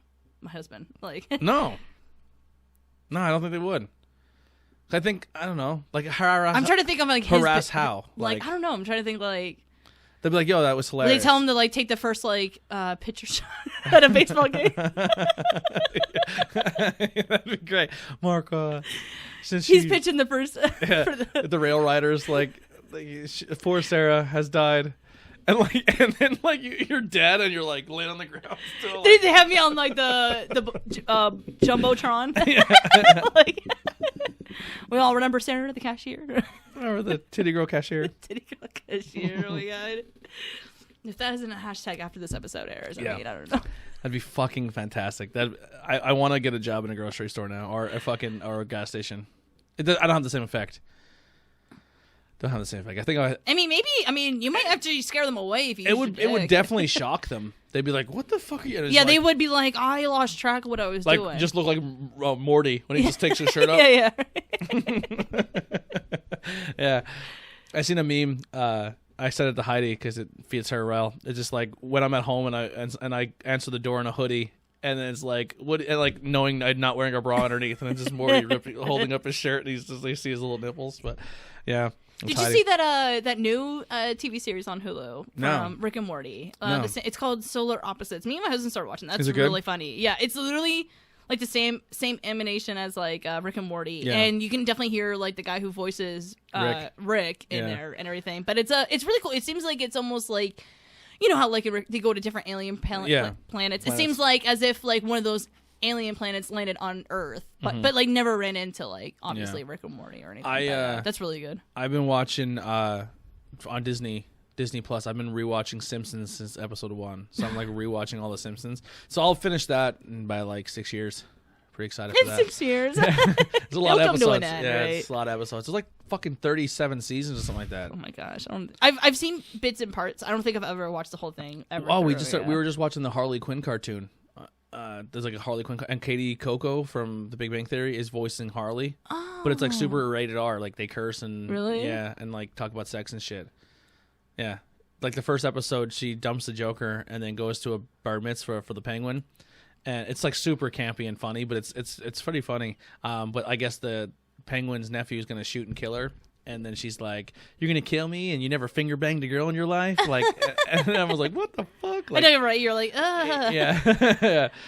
My husband. Like... No, I don't think they would. I think, I don't know, like harass... I'm trying to think of, like, harass how? Like, I don't know. I'm trying to think, like... They'd be like, yo, that was hilarious. They tell him to, like, take the first, like, picture shot at a baseball game. That'd be great. Mark, since he's pitching the first... the rail riders, like poor Sarah has died. And then you're dead and you're like laying on the ground still. Like... They have me on like the jumbotron. Like, we all remember Sara, the cashier. Or the titty girl cashier. Titty girl cashier. Oh my god. If that isn't a hashtag after this episode airs, I mean, I don't know. That'd be fucking fantastic. I want to get a job in a grocery store now, or a gas station. I don't have the same effect. Don't have the same effect. I mean, you might have to scare them away if you. It would definitely shock them. They'd be like, "What the fuck are you?" Yeah, they would be like, "I lost track of what I was doing." Like, just look like Morty when he just takes his shirt off. Yeah. Yeah. I seen a meme. I said it to Heidi because it fits her well. It's just like when I'm at home and I answer the door in a hoodie, and then it's like knowing I'm not wearing a bra underneath, and it's just Morty holding up his shirt, and you see his little nipples. But yeah. Did you see that new TV series on Hulu from Rick and Morty? No. It's called Solar Opposites. Me and my husband started watching. That's Is it good? Really funny. Yeah, it's literally like the same emanation as like Rick and Morty, and you can definitely hear like the guy who voices Rick in there and everything. But it's really cool. It seems like it's almost like, you know how like they go to different alien planets. It seems like as if like one of those alien planets landed on Earth, but like never ran into like obviously Rick and Morty or anything. That's really good. I've been watching on Disney Plus. I've been rewatching Simpsons since episode 1, so I'm like rewatching all the Simpsons. So I'll finish that by like 6 years. Pretty excited for that. 6 years. There's a lot of episodes. Right? It's a lot of episodes. It's like fucking 37 seasons or something like that. Oh my gosh! I've seen bits and parts. I don't think I've ever watched the whole thing. We were just watching the Harley Quinn cartoon. There's like a Harley Quinn, and Katie Coco from The Big Bang Theory is voicing Harley, but it's like super rated R. Like they curse and and like talk about sex and shit. Yeah, like the first episode, she dumps the Joker and then goes to a bar mitzvah for the Penguin, and it's like super campy and funny, but it's pretty funny. But I guess the Penguin's nephew is gonna shoot and kill her. And then she's like, "You're gonna kill me, and you never finger banged a girl in your life." Like, and I was like, "What the fuck?" Like, I know, right? You're like, "Ugh." Yeah.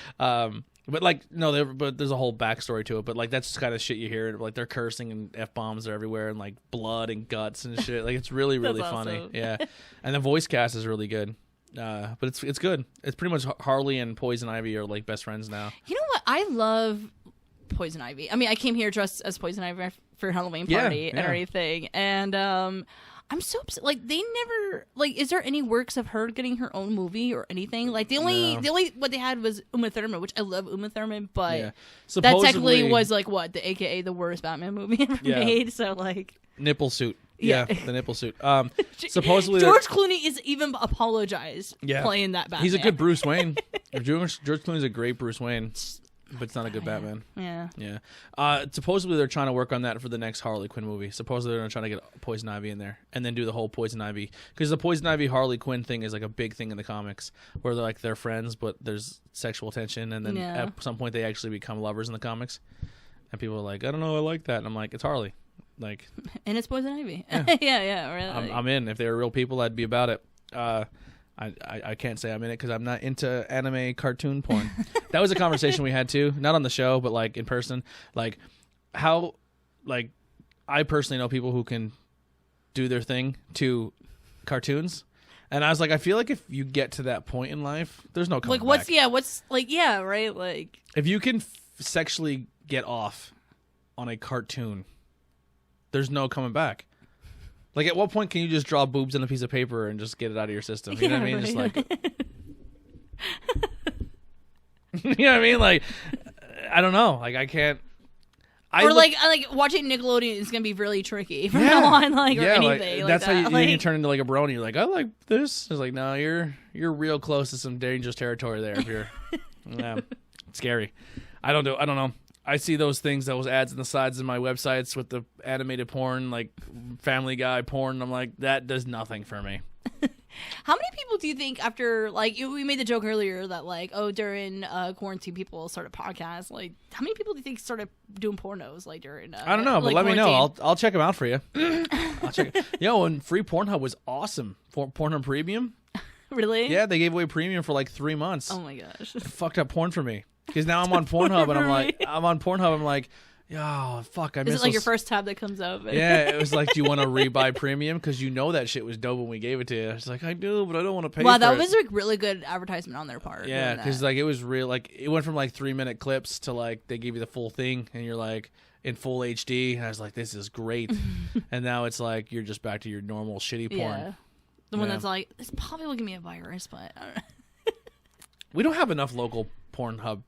But like, no, but there's a whole backstory to it. But like, that's kind of shit you hear. Like, they're cursing and f-bombs are everywhere, and like blood and guts and shit. Like, it's really, really funny. Awesome. Yeah. And the voice cast is really good. But it's good. It's pretty much Harley and Poison Ivy are like best friends now. You know what? I love Poison Ivy. I mean, I came here dressed as Poison Ivy for Halloween party and everything, and I'm so upset. Like, they never like. Is there any works of her getting her own movie or anything? Like, the only what they had was Uma Thurman, which I love Uma Thurman, but that technically was like what the AKA the worst Batman movie ever made. So like nipple suit. Yeah, the nipple suit. Supposedly George Clooney is even apologized playing that Batman. He's a good Bruce Wayne. George Clooney's a great Bruce Wayne. But it's not a good Batman. Yeah. Supposedly they're trying to work on that for the next Harley Quinn movie. Supposedly they're trying to get Poison Ivy in there and then do the whole Poison Ivy, because the Poison Ivy Harley Quinn thing is like a big thing in the comics where they're friends, but there's sexual tension, and then at some point they actually become lovers in the comics. And people are like, I don't know, I like that. And I'm like, it's Harley. Like, and it's Poison Ivy. Yeah, really. I'm in. If they were real people, I'd be about it. I can't say I'm in it because I'm not into anime cartoon porn. That was a conversation we had too, not on the show, but like in person. Like how, like I personally know people who can do their thing to cartoons, and I was like, I feel like if you get to that point in life, there's no coming back. Right, like if you can sexually get off on a cartoon, there's no coming back. Like, at what point can you just draw boobs on a piece of paper and just get it out of your system? You know what I mean? Right. Just like, you know what I mean? Like, I don't know. Like, I can't. Like watching Nickelodeon is gonna be really tricky from now on. Like, or anything. Like, that's how you turn into like a brony. You're like, I like this. It's like, no, you're real close to some dangerous territory there. If you're, scary. I don't know. I see those ads on the sides of my websites with the animated porn, like Family Guy porn. I'm like, that does nothing for me. How many people do you think after, like, we made the joke earlier that, like, during quarantine people started podcasts. Like, how many people do you think started doing pornos, like, during I don't know, but let me know. I'll check them out for you. I'll check it. And free Pornhub was awesome. Pornhub Premium. Really? Yeah, they gave away Premium for like 3 months. Oh, my gosh. Fucked up porn for me. Because now I'm on Pornhub, and I'm like, yo, fuck, I missed. Is it like your first tab that comes up? Yeah, it was like, do you want to rebuy Premium? Because you know that shit was dope when we gave it to you. It's like, I do, but I don't want to pay for it. Wow, that was like really good advertisement on their part. Yeah, because like it was real. Like it went from like 3-minute clips to like they gave you the full thing, and you're like in full HD. And I was like, this is great. And now it's like you're just back to your normal shitty porn. The one that's like, it's probably will give me a virus, but I don't know. We don't have enough local Pornhub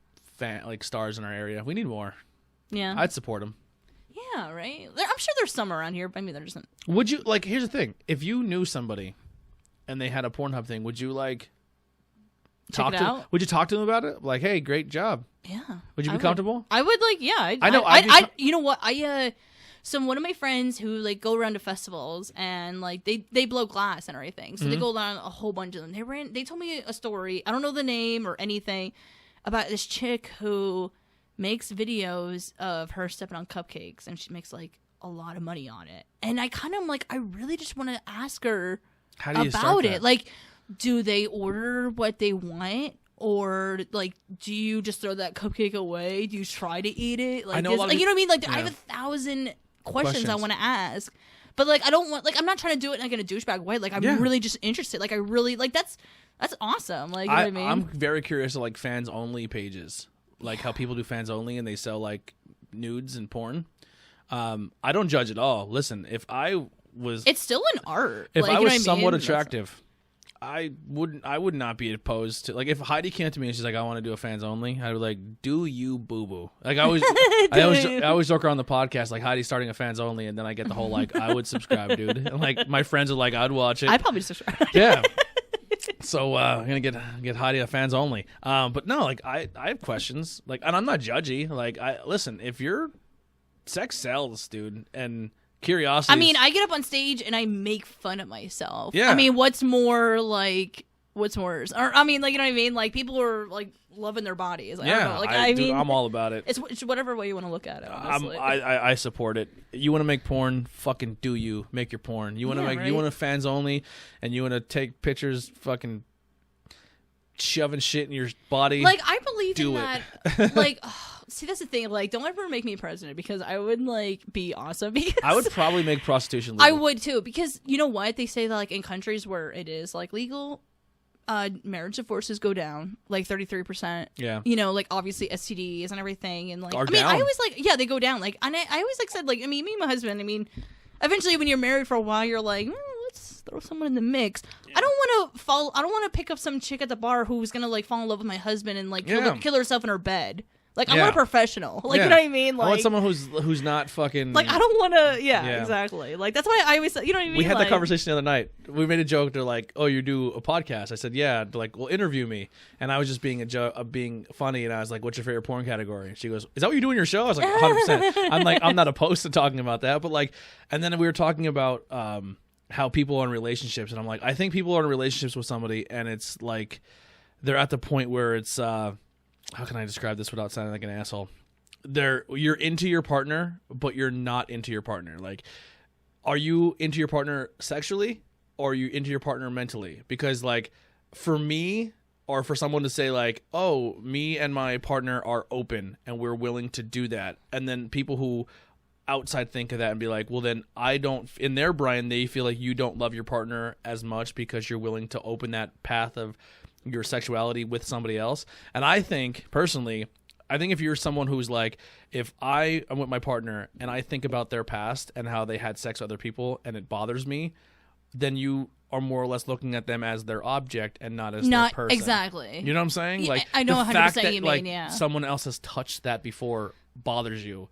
stars in our area. We need more. Yeah. I'd support them. Yeah, right? I'm sure there's some around here, but I mean, there isn't. Would you, here's the thing. If you knew somebody and they had a Pornhub thing, would you, Check it out? Would you talk to them about it? Like, hey, great job. Yeah. Would you be comfortable? I would, I know. You know what? So one of my friends who go around to festivals and they blow glass and everything. So they go around a whole bunch of them. They told me a story. I don't know the name or anything about this chick who makes videos of her stepping on cupcakes and she makes a lot of money on it. And I kind of I really just want to ask her about it. Do they order what they want? Or do you just throw that cupcake away? Do you try to eat it? I know a lot of you know what I mean? I have 1,000 questions I want to ask, but I don't want I'm not trying to do it in a douchebag way. I'm really just interested. I really that's awesome. You know what I mean? I'm very curious of fans only pages, how people do fans only and they sell nudes and porn. I don't judge at all. Listen, if I was, it's still an art. If I was somewhat attractive, I would not be opposed to if Heidi came to me and she's like, I want to do a fans only, I would do you boo boo. I always joke around the podcast Heidi's starting a fans only, and then I get the whole I would subscribe, dude. And my friends are I'd watch it. I'd probably subscribe. Yeah. So I'm gonna get Heidi a fans only. But no, I have questions. And I'm not judgy. Listen, if your sex sells, dude, and curiosity. I mean, I get up on stage and I make fun of myself. Yeah. I mean, what's more? Or I mean, you know what I mean? People are loving their bodies. I don't know. I mean, I'm all about it. It's whatever way you want to look at it. Honestly. I support it. You want to make porn? Fucking do you make your porn? You want to you want to fans only, and you want to take pictures, fucking shoving shit in your body. I believe do in that. See, that's the thing. Don't ever make me president, because I would be awesome. Because I would probably make prostitution legal. I would too, because you know what they say that in countries where it is legal, marriage divorces go down 33%. Yeah. You know, obviously STDs and everything, and Are I mean, down. I always they go down. And I always said I mean, me and my husband. I mean, eventually when you're married for a while, you're let's throw someone in the mix. Yeah. I don't want to pick up some chick at the bar who's gonna fall in love with my husband and kill herself in her bed. I want a professional. You know what I mean? I want someone who's not fucking. I don't want to. Yeah, exactly. That's why I always. You know what I mean? We had that conversation the other night. We made a joke. They're like, "Oh, you do a podcast?" I said, "Yeah." They're like, "Well, interview me." And I was just being being funny, and I was like, "What's your favorite porn category?" And she goes, "Is that what you do in your show?" I was like, "100%." I'm not opposed to talking about that, but and then we were talking about how people are in relationships, and I'm like, I think people are in relationships with somebody, and it's they're at the point where it's how can I describe this without sounding like an asshole? You're into your partner, but you're not into your partner. Are you into your partner sexually, or are you into your partner mentally? Because for me, or for someone to say oh, me and my partner are open and we're willing to do that, and then people who outside think of that and be well, then I don't, in their brain they feel you don't love your partner as much because you're willing to open that path of your sexuality with somebody else. And I think personally, if you're someone who's if I am with my partner and I think about their past and how they had sex with other people and it bothers me, then you are more or less looking at them as their object and not as their person. Exactly. You know what I'm saying? Yeah, I know 100% the fact that, you mean, yeah. someone else has touched that before bothers you.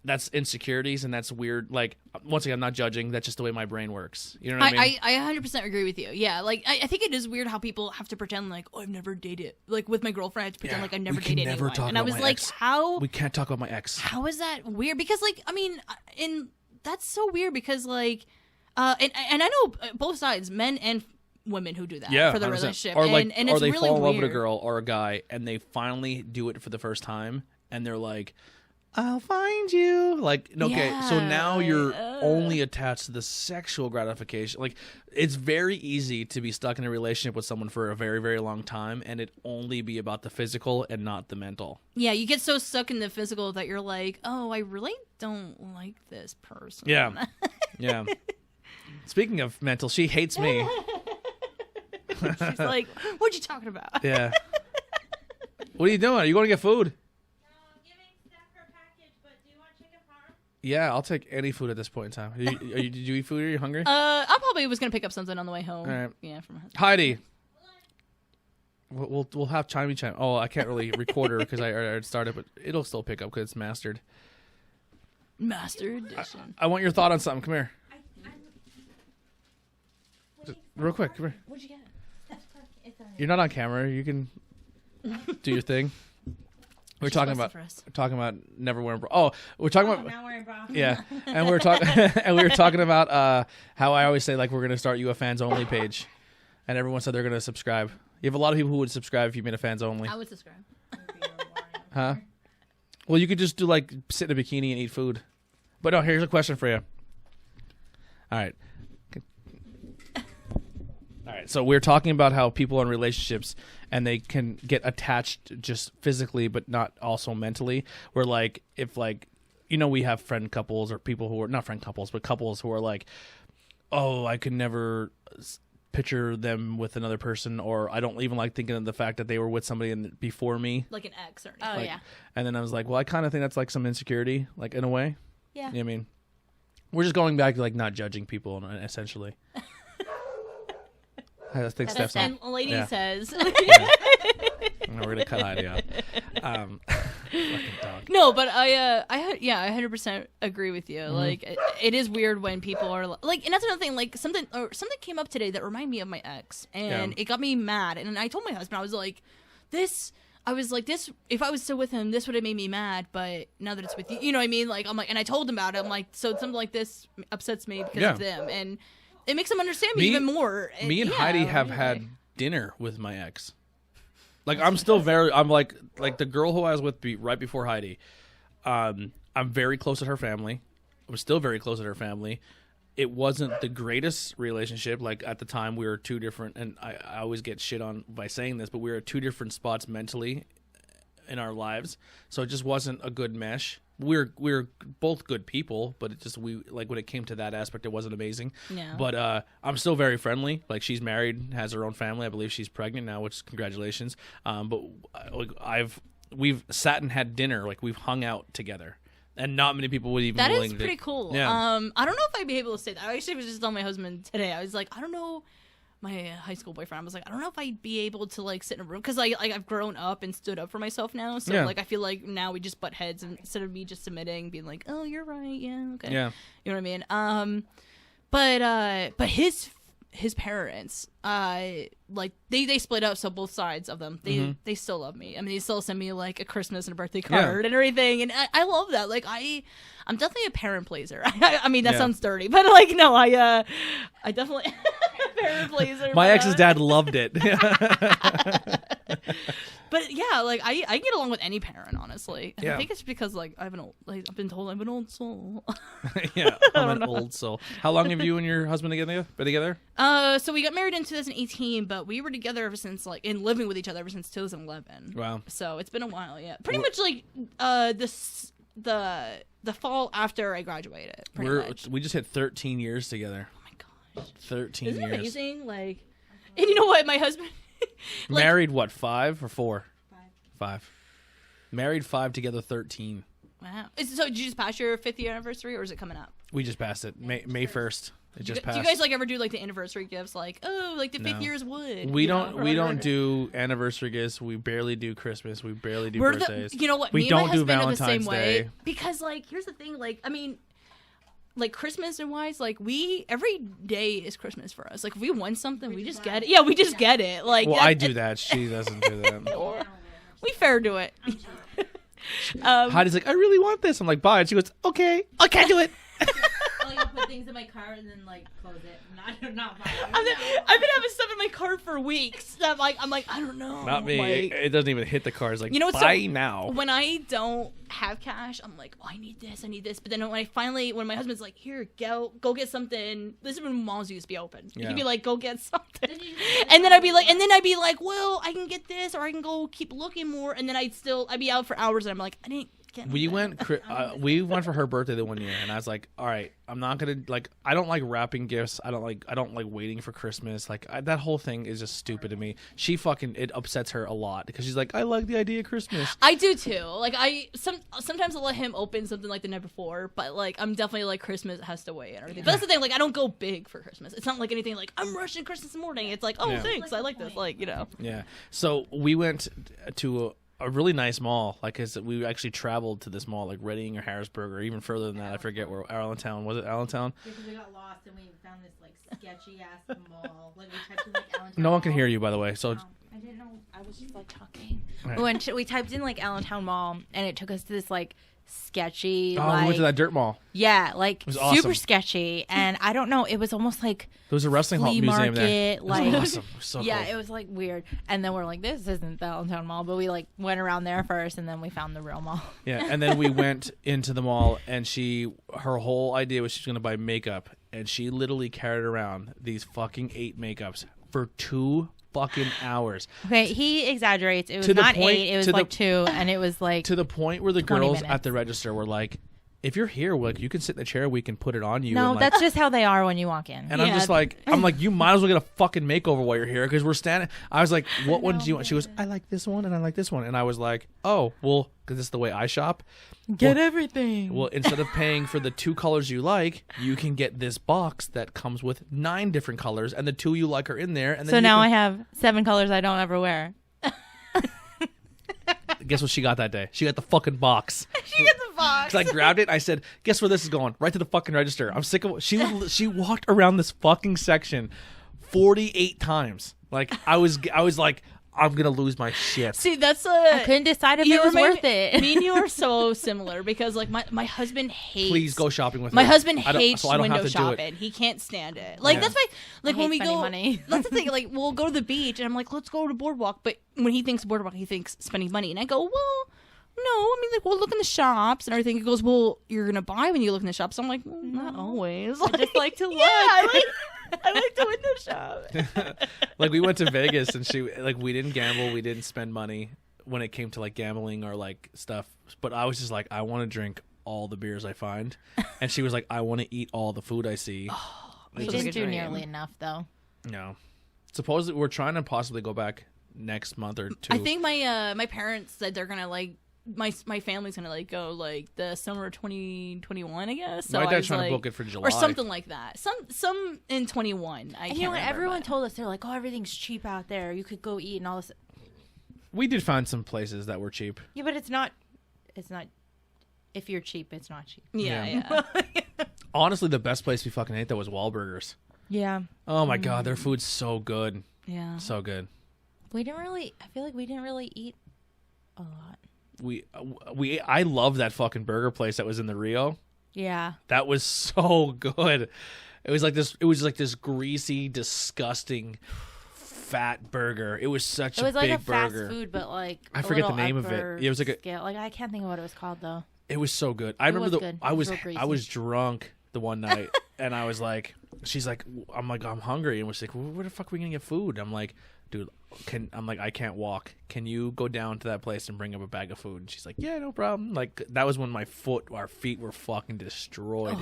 That's insecurities, and that's weird. Once again, I'm not judging. That's just the way my brain works. You know what I mean? I 100% agree with you. Yeah, I think it is weird how people have to pretend oh, I've never dated. With my girlfriend, I have to pretend I never dated anyone. And I was how? We can't talk about my ex. How is that weird? Because I mean, and that's so weird because and I know both sides, men and women who do that for their 100%. Relationship, or and it's or they really fall in love weird. with a girl or a guy, and they finally do it for the first time, and they're I'll find you. Okay, so now you're only attached to the sexual gratification. It's very easy to be stuck in a relationship with someone for a very, very long time and it only be about the physical and not the mental. Yeah, you get so stuck in the physical that you're oh, I really don't like this person. Yeah. Yeah. Speaking of mental, she hates me. She's what you talking about? Yeah. What are you doing? Are you going to get food? Yeah, I'll take any food at this point in time. Did you eat food? Are you hungry? I probably was gonna pick up something on the way home. All right. Yeah, from her. Heidi. We'll have chimey chime. Oh, I can't really record her because I already started, but it'll still pick up because it's mastered. Master edition. I want your thought on something. Come here. Real quick, come here. What'd you get? You're not on camera. You can do your thing. We're talking about never wearing bra. Oh, we're talking about now wearing bra. Yeah, and we were talking about how I always say like we're gonna start you a fans only page, and everyone said they're gonna subscribe. You have a lot of people who would subscribe if you made a fans only. I would subscribe. Huh? Well, you could just do like sit in a bikini and eat food. But no, here's a question for you. All right. All right, so we're talking about how people in relationships and they can get attached just physically but not also mentally. Where like if like we have friend couples or people who are not friend couples but couples who are like, oh, I could never picture them with another person, or I don't even like thinking of the fact that they were with somebody before me, like an ex or anything. Oh like, yeah. And then I was like, well, I kind of think that's like some insecurity, like in a way. Yeah. You know what I mean, we're just going back to like not judging people essentially. I think Steph's And lady says. No, we're gonna cut Heidi out. Fucking dog. No, but I 100% agree with you. Like, it is weird when people are like, and that's another thing. Like, something came up today that reminded me of my ex, and it got me mad. And I told my husband, I was like, this. If I was still with him, this would have made me mad. But now that it's with you, you know what I mean? Like, I'm like, and I told him about it. I'm like, so something like this upsets me because of them, and it makes them understand me even more. Me and Heidi have had dinner with my ex. Like, I'm still I'm like the girl who I was with right before Heidi. I'm very close to her family. I'm still very close to her family. It wasn't the greatest relationship. Like, at the time, we were two different, and I always get shit on by saying this, but we were at two different spots mentally in our lives. So it just wasn't a good mesh. We're both good people, but it just like when it came to that aspect, it wasn't amazing. Yeah. But I'm still very friendly. Like, she's married, has her own family. I believe she's pregnant now, which congratulations. But we've sat and had dinner. Like, we've hung out together, and not many people would even. That willing is pretty cool. Yeah. I don't know if I'd be able to say that. I actually was just telling my husband today. I was like, I don't know. My high school boyfriend, I was like, I don't know if I'd be able to like sit in a room because like I've grown up and stood up for myself now, so like I feel like now we just butt heads instead of me just submitting, being like, oh, you're right, yeah, okay, Yeah, you know what I mean. But his parents, like they split up, so both sides of them, they still love me. I mean, they still send me like a Christmas and a birthday card and everything, and I love that. Like I'm definitely a parent pleaser. I mean, that sounds dirty, but like no, I definitely parent pleaser. My ex's dad loved it. But yeah, like I get along with any parent, honestly. And Yeah. I think it's because like I've been told I'm an old soul. Yeah, I'm an old soul. How long have you and your husband been together? So we got married in 2018, but we were together ever since and living with each other ever since 2011. Wow. So it's been a while, yeah. Pretty much like the fall after I graduated. Pretty much. We just hit 13 years together. Oh my gosh. 13 Isn't years. it amazing? Like, and you know what, my husband. Married, what, 5 or 4? 5. Married 5, together 13. Wow. So did you just pass your 5th year anniversary, or is it coming up? We just passed it. May 1st. It just passed. Do you guys like ever do like the anniversary gifts? Like, oh, like the 5th year's wood. We don't do anniversary gifts. We barely do Christmas. We barely do birthdays. You know what? We Me don't and my do husband Valentine's are the same Day. way. Because like, here's the thing. Like, I mean, like Christmas and wise, like every day is Christmas for us. Like if we want something, we just get it. Yeah, we just get it. Like, well, I do that. She doesn't do that. We fair do it. Heidi's like, I really want this. I'm like, buy it. She goes, okay, do it. I'll put things in my car and then like close it. Not buy it. I've been having stuff in my car for weeks. I'm like, I don't know. Not me. Like, it doesn't even hit the car. It's like, you know what's buy now. When I don't have cash, I'm like, oh, I need this. But then when my husband's like, here, go get something. This is when malls used to be open. Yeah. He'd be like, go get something. And then I'd be like, well, I can get this, or I can go keep looking more. And then I'd be out for hours, and I'm like, I didn't We went for her birthday the one year, and I was like, all right, I'm not gonna like. I don't like wrapping gifts. I don't like waiting for Christmas. Like that whole thing is just stupid to me. It upsets her a lot because she's like, I like the idea of Christmas. I do too. Like sometimes I'll let him open something like the night before, but like I'm definitely like Christmas has to wait and everything. But that's the thing. Like I don't go big for Christmas. It's not like anything like I'm rushing Christmas morning. It's like thanks, I like this. Like Yeah. So we went to a really nice mall, like we actually traveled to this mall, like Reading or Harrisburg or even further than that. I forget where. Allentown, was it Allentown? Yeah, because we got lost and we found this like sketchy ass mall. Like we typed in like Allentown. No one can hear you, by the way. So I didn't know. I was just like talking. Right. We typed in like Allentown Mall, and it took us to this like sketchy. we went to that dirt mall. Yeah, like it was super awesome. sketchy, and I don't know. It was almost like there was a wrestling flea museum there. market, like it was awesome. It was so yeah, cool. it was like weird. And then we're like, this isn't the Allentown Mall, but we like went around there first, and then we found the real mall. Yeah, and then we went into the mall, and her whole idea was she's going to buy makeup, and she literally carried around these fucking 8 makeups for 2 fucking hours. Okay, he exaggerates. It was To the not point- 8, it was to the- like 2, and it was like To the point where the 20 girls minutes. at the register were like, if you're here, like, you can sit in the chair, we can put it on you. no, and, like, that's just how they are when you walk in. And I'm just like, you might as well get a fucking makeover while you're here because we're standing. I was like, what one do you want? She goes, I like this one and I like this one. And I was like, oh, well, because this is the way I shop. Get everything. Well, instead of paying for the 2 colors you like, you can get this box that comes with 9 different colors, and the 2 you like are in there. And then So now I have 7 colors I don't ever wear. Guess what she got that day? She got the fucking box. she gets the box. So I grabbed it. I said, "Guess where this is going? Right to the fucking register." I'm sick of. She walked around this fucking section 48 times. Like I was like, I'm gonna lose my shit. See, that's I couldn't decide if it was worth it. Me and you are so similar because like my husband hates. Please go shopping with My her. husband I don't- hates so I don't window have to do it. shopping. He can't stand it. Like Yeah. that's why. Like I when hate we spending go, money. that's the thing. Like we'll go to the beach and I'm like, let's go to Boardwalk. But when he thinks Boardwalk, he thinks spending money, and I go, well. No, I mean, like, we'll look in the shops and everything. He goes, well, you're going to buy when you look in the shops. I'm like, well, not always. I just like to look. Yeah, I like to window shop. Like we went to Vegas and we didn't gamble, we didn't spend money when it came to like gambling or like stuff. But I was just like, I want to drink all the beers I find, and she was like, I want to eat all the food I see. We It's didn't like a do dream. nearly enough, though. No, supposedly we're trying to possibly go back next month or 2. I think my parents said they're going to, like, my family's gonna like go like the summer of 2021, I guess. So my I dad's was trying like, to book it for July or something like that. Some in 21. I And can't you know what? remember, Everyone but- told us, they're like, oh, everything's cheap out there. You could go eat and all this. We did find some places that were cheap. Yeah, but it's not. If you're cheap, it's not cheap. Yeah. Honestly, the best place we fucking ate though was Wahlburgers. Yeah. Oh my god, their food's so good, Yeah. so good. I feel like we didn't really eat a lot. I love that fucking burger place that was in the Rio. Yeah. That was so good. It was like this greasy, disgusting, fat burger. It was such It was a like big a fast burger. food, but like I a forget the little name of it. upper It was like a- scale. Like I can't think of what it was called though. It was so good. I remember was good. I It was was real I was greasy. drunk the one night, and I was like, she's like, I'm hungry, and we're like, well, where the fuck are we gonna get food? I'm like, dude, I can't walk. Can you go down to that place and bring up a bag of food? And she's like, yeah, no problem. Like that was when our feet were fucking destroyed.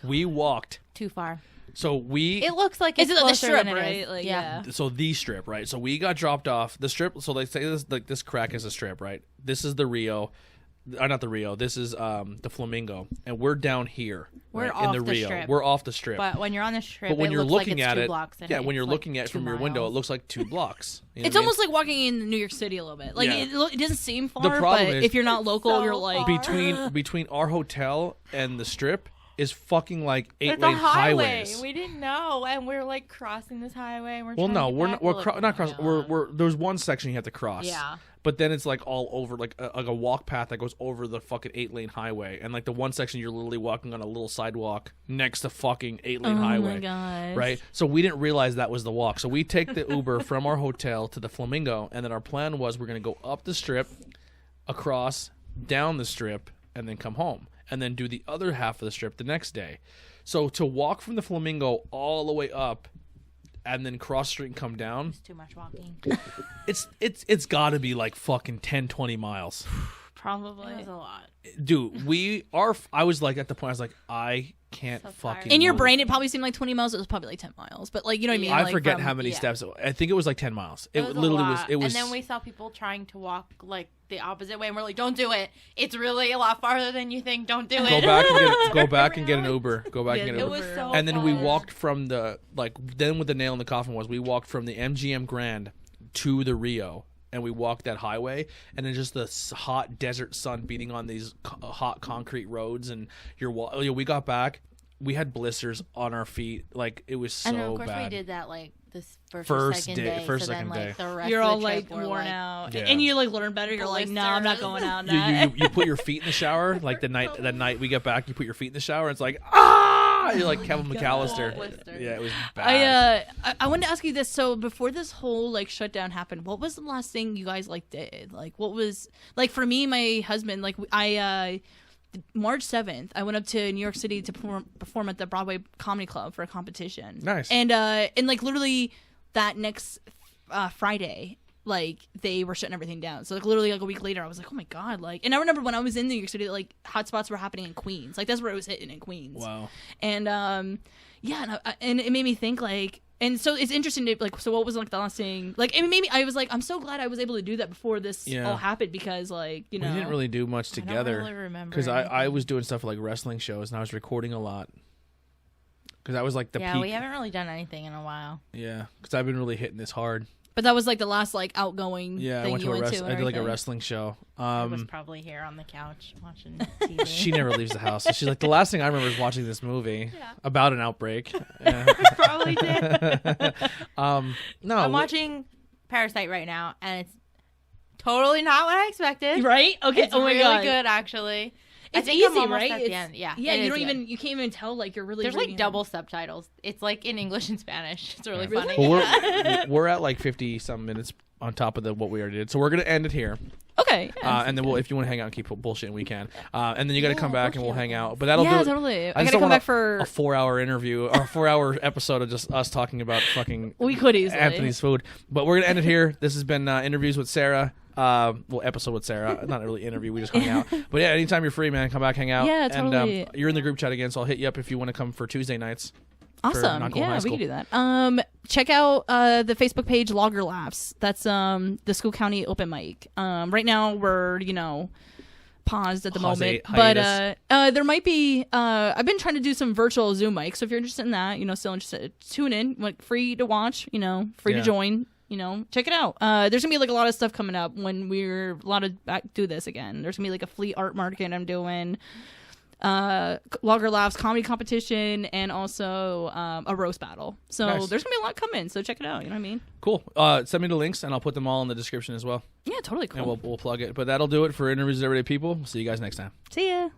We walked. Too far. So It looks like Is it's it the closer strip, than it right? is. Like, yeah. so the strip, right? So we got dropped off the strip. So they say this crack is a strip, right? This is the Rio. Not the Rio. This is the Flamingo, and we're down here. We're right, off in the the Rio. strip. We're off the strip. But when you're on the strip, But when it you're looks looking like it's at 2 it, blocks and yeah, when it's you're like looking at it 2 from your window, it miles. looks like 2 blocks. You know It's what I mean? almost like walking in New York City a little bit. Like Yeah. it doesn't seem far, The problem but is- if you're not local, so you're like far. between our hotel and the strip is fucking like 8 It's a lane highway. highways. We didn't know, and we're like crossing this highway. And we're Well, trying no, to get we're back. not. We're We're not like, crossing. oh my God. We're there's one section you have to cross. Yeah. But then it's like all over, like a walk path that goes over the fucking 8 lane highway, and like the one section you're literally walking on a little sidewalk next to fucking 8 lane oh highway. my gosh. Right, so we didn't realize that was the walk. So we take the Uber from our hotel to the Flamingo, and then our plan was we're gonna go up the strip, across, down the strip, and then come home, and then do the other half of the strip the next day. So to walk from the Flamingo all the way up, and then cross street and come down, It's too much walking. it's got to be like fucking 10, 20 miles. Probably. It was a lot. Dude, I was like, at the point, I was like, I can't So fucking. tired. In your move. brain, it probably seemed like 20 miles. It was probably like 10 miles. But like, you know what I mean? I Like, forget from- how many steps. I think it was like 10 miles. It was a literally lot. was. It was. And then we saw people trying to walk like the opposite way, and we're like, "Don't do it. It's really a lot farther than you think. Don't do it." Go back and get an Uber. Go back and get an Yeah, Uber. It was so. And then we fun. walked from the then what the nail in the coffin was, we walked from the MGM Grand to the Rio, and we walked that highway, and then just the hot desert sun beating on these hot concrete roads, and we got back, we had blisters on our feet, like it was so And of course bad. we did that like this first First second day- day. first, so second then, day. like, the rest You're of all the like trip, we're worn like, out, Yeah. and you like learn better. You're like, no, I'm not going out. you put your feet in the shower, like the night we get back, you put your feet in the shower, it's like you're like Kevin McAllister. blister. Yeah, it was bad. I wanted to ask you this. So before this whole like shutdown happened, what was the last thing you guys like did? Like, what was like for me, my husband, like March 7th, I went up to New York City to perform at the Broadway Comedy Club for a competition. Nice. And like literally that next Friday, like they were shutting everything down. So like literally like a week later, I was like, oh my god, like. And I remember when I was in New York City, like hotspots were happening in Queens. Like that's where it was hitting in Queens. Wow. And yeah, and it made me think like. And so it's interesting to like. So what was like the last thing? Like, it made me. I was like, I'm so glad I was able to do that before this all happened because like We didn't really do much together. I don't really remember Because I anything. was doing stuff like wrestling shows, and I was recording a lot. Because I was like the Yeah, peak. we haven't really done anything in a while. Yeah, because I've been really hitting this hard. But that was like the last like outgoing Yeah, I thing went you to went to. I did like a wrestling show. I was probably here on the couch watching TV. She never leaves the house. So she's like, the last thing I remember is watching this movie about an outbreak. probably did. No, I'm watching Parasite right now, and it's totally not what I expected. Right? Okay. It's oh my really god. good, actually. I It's think easy, I'm almost right? at the end. Yeah. Yeah. it You is don't good. you can't even tell like you're really. There's reading like it. double subtitles. It's like in English and Spanish. It's really funny. well, we're at like 50 some minutes on top of what we already did, so we're gonna end it here. Okay. Yeah. And then if you want to hang out and keep bullshitting, we can. And then you got to come back and we'll hang out. But that'll do yeah, it. totally. I just gotta don't come want back for. a 4-hour interview or a 4-hour episode of just us talking about fucking We could easily. Anthony's food. But we're gonna end it here. This has been interviews with Sarah. Episode with Sarah. Not really interview. We just hung out. But yeah, anytime you're free, man, come back, hang out. Yeah, totally. And you're in the group chat again, so I'll hit you up if you want to come for Tuesday nights. Awesome. Not Cool High Yeah, we School. can do that. Check out the Facebook page Logger Laughs. That's the School County open mic. Right now we're, paused at the moment. Hiatus. But there might be I've been trying to do some virtual Zoom mics. So if you're interested in that, still interested, tune in. Like free to watch, free to join. Check it out. There's gonna be like a lot of stuff coming up when we're allowed to do this again. There's gonna be like a flea art market I'm doing. Logger Laughs comedy competition and also a roast battle. So Nice. there's gonna be a lot coming. So check it out. You know what I mean? Cool. Send me the links and I'll put them all in the description as well. Yeah, totally cool. And we'll plug it. But that'll do it for Interviews with Everyday People. See you guys next time. See ya.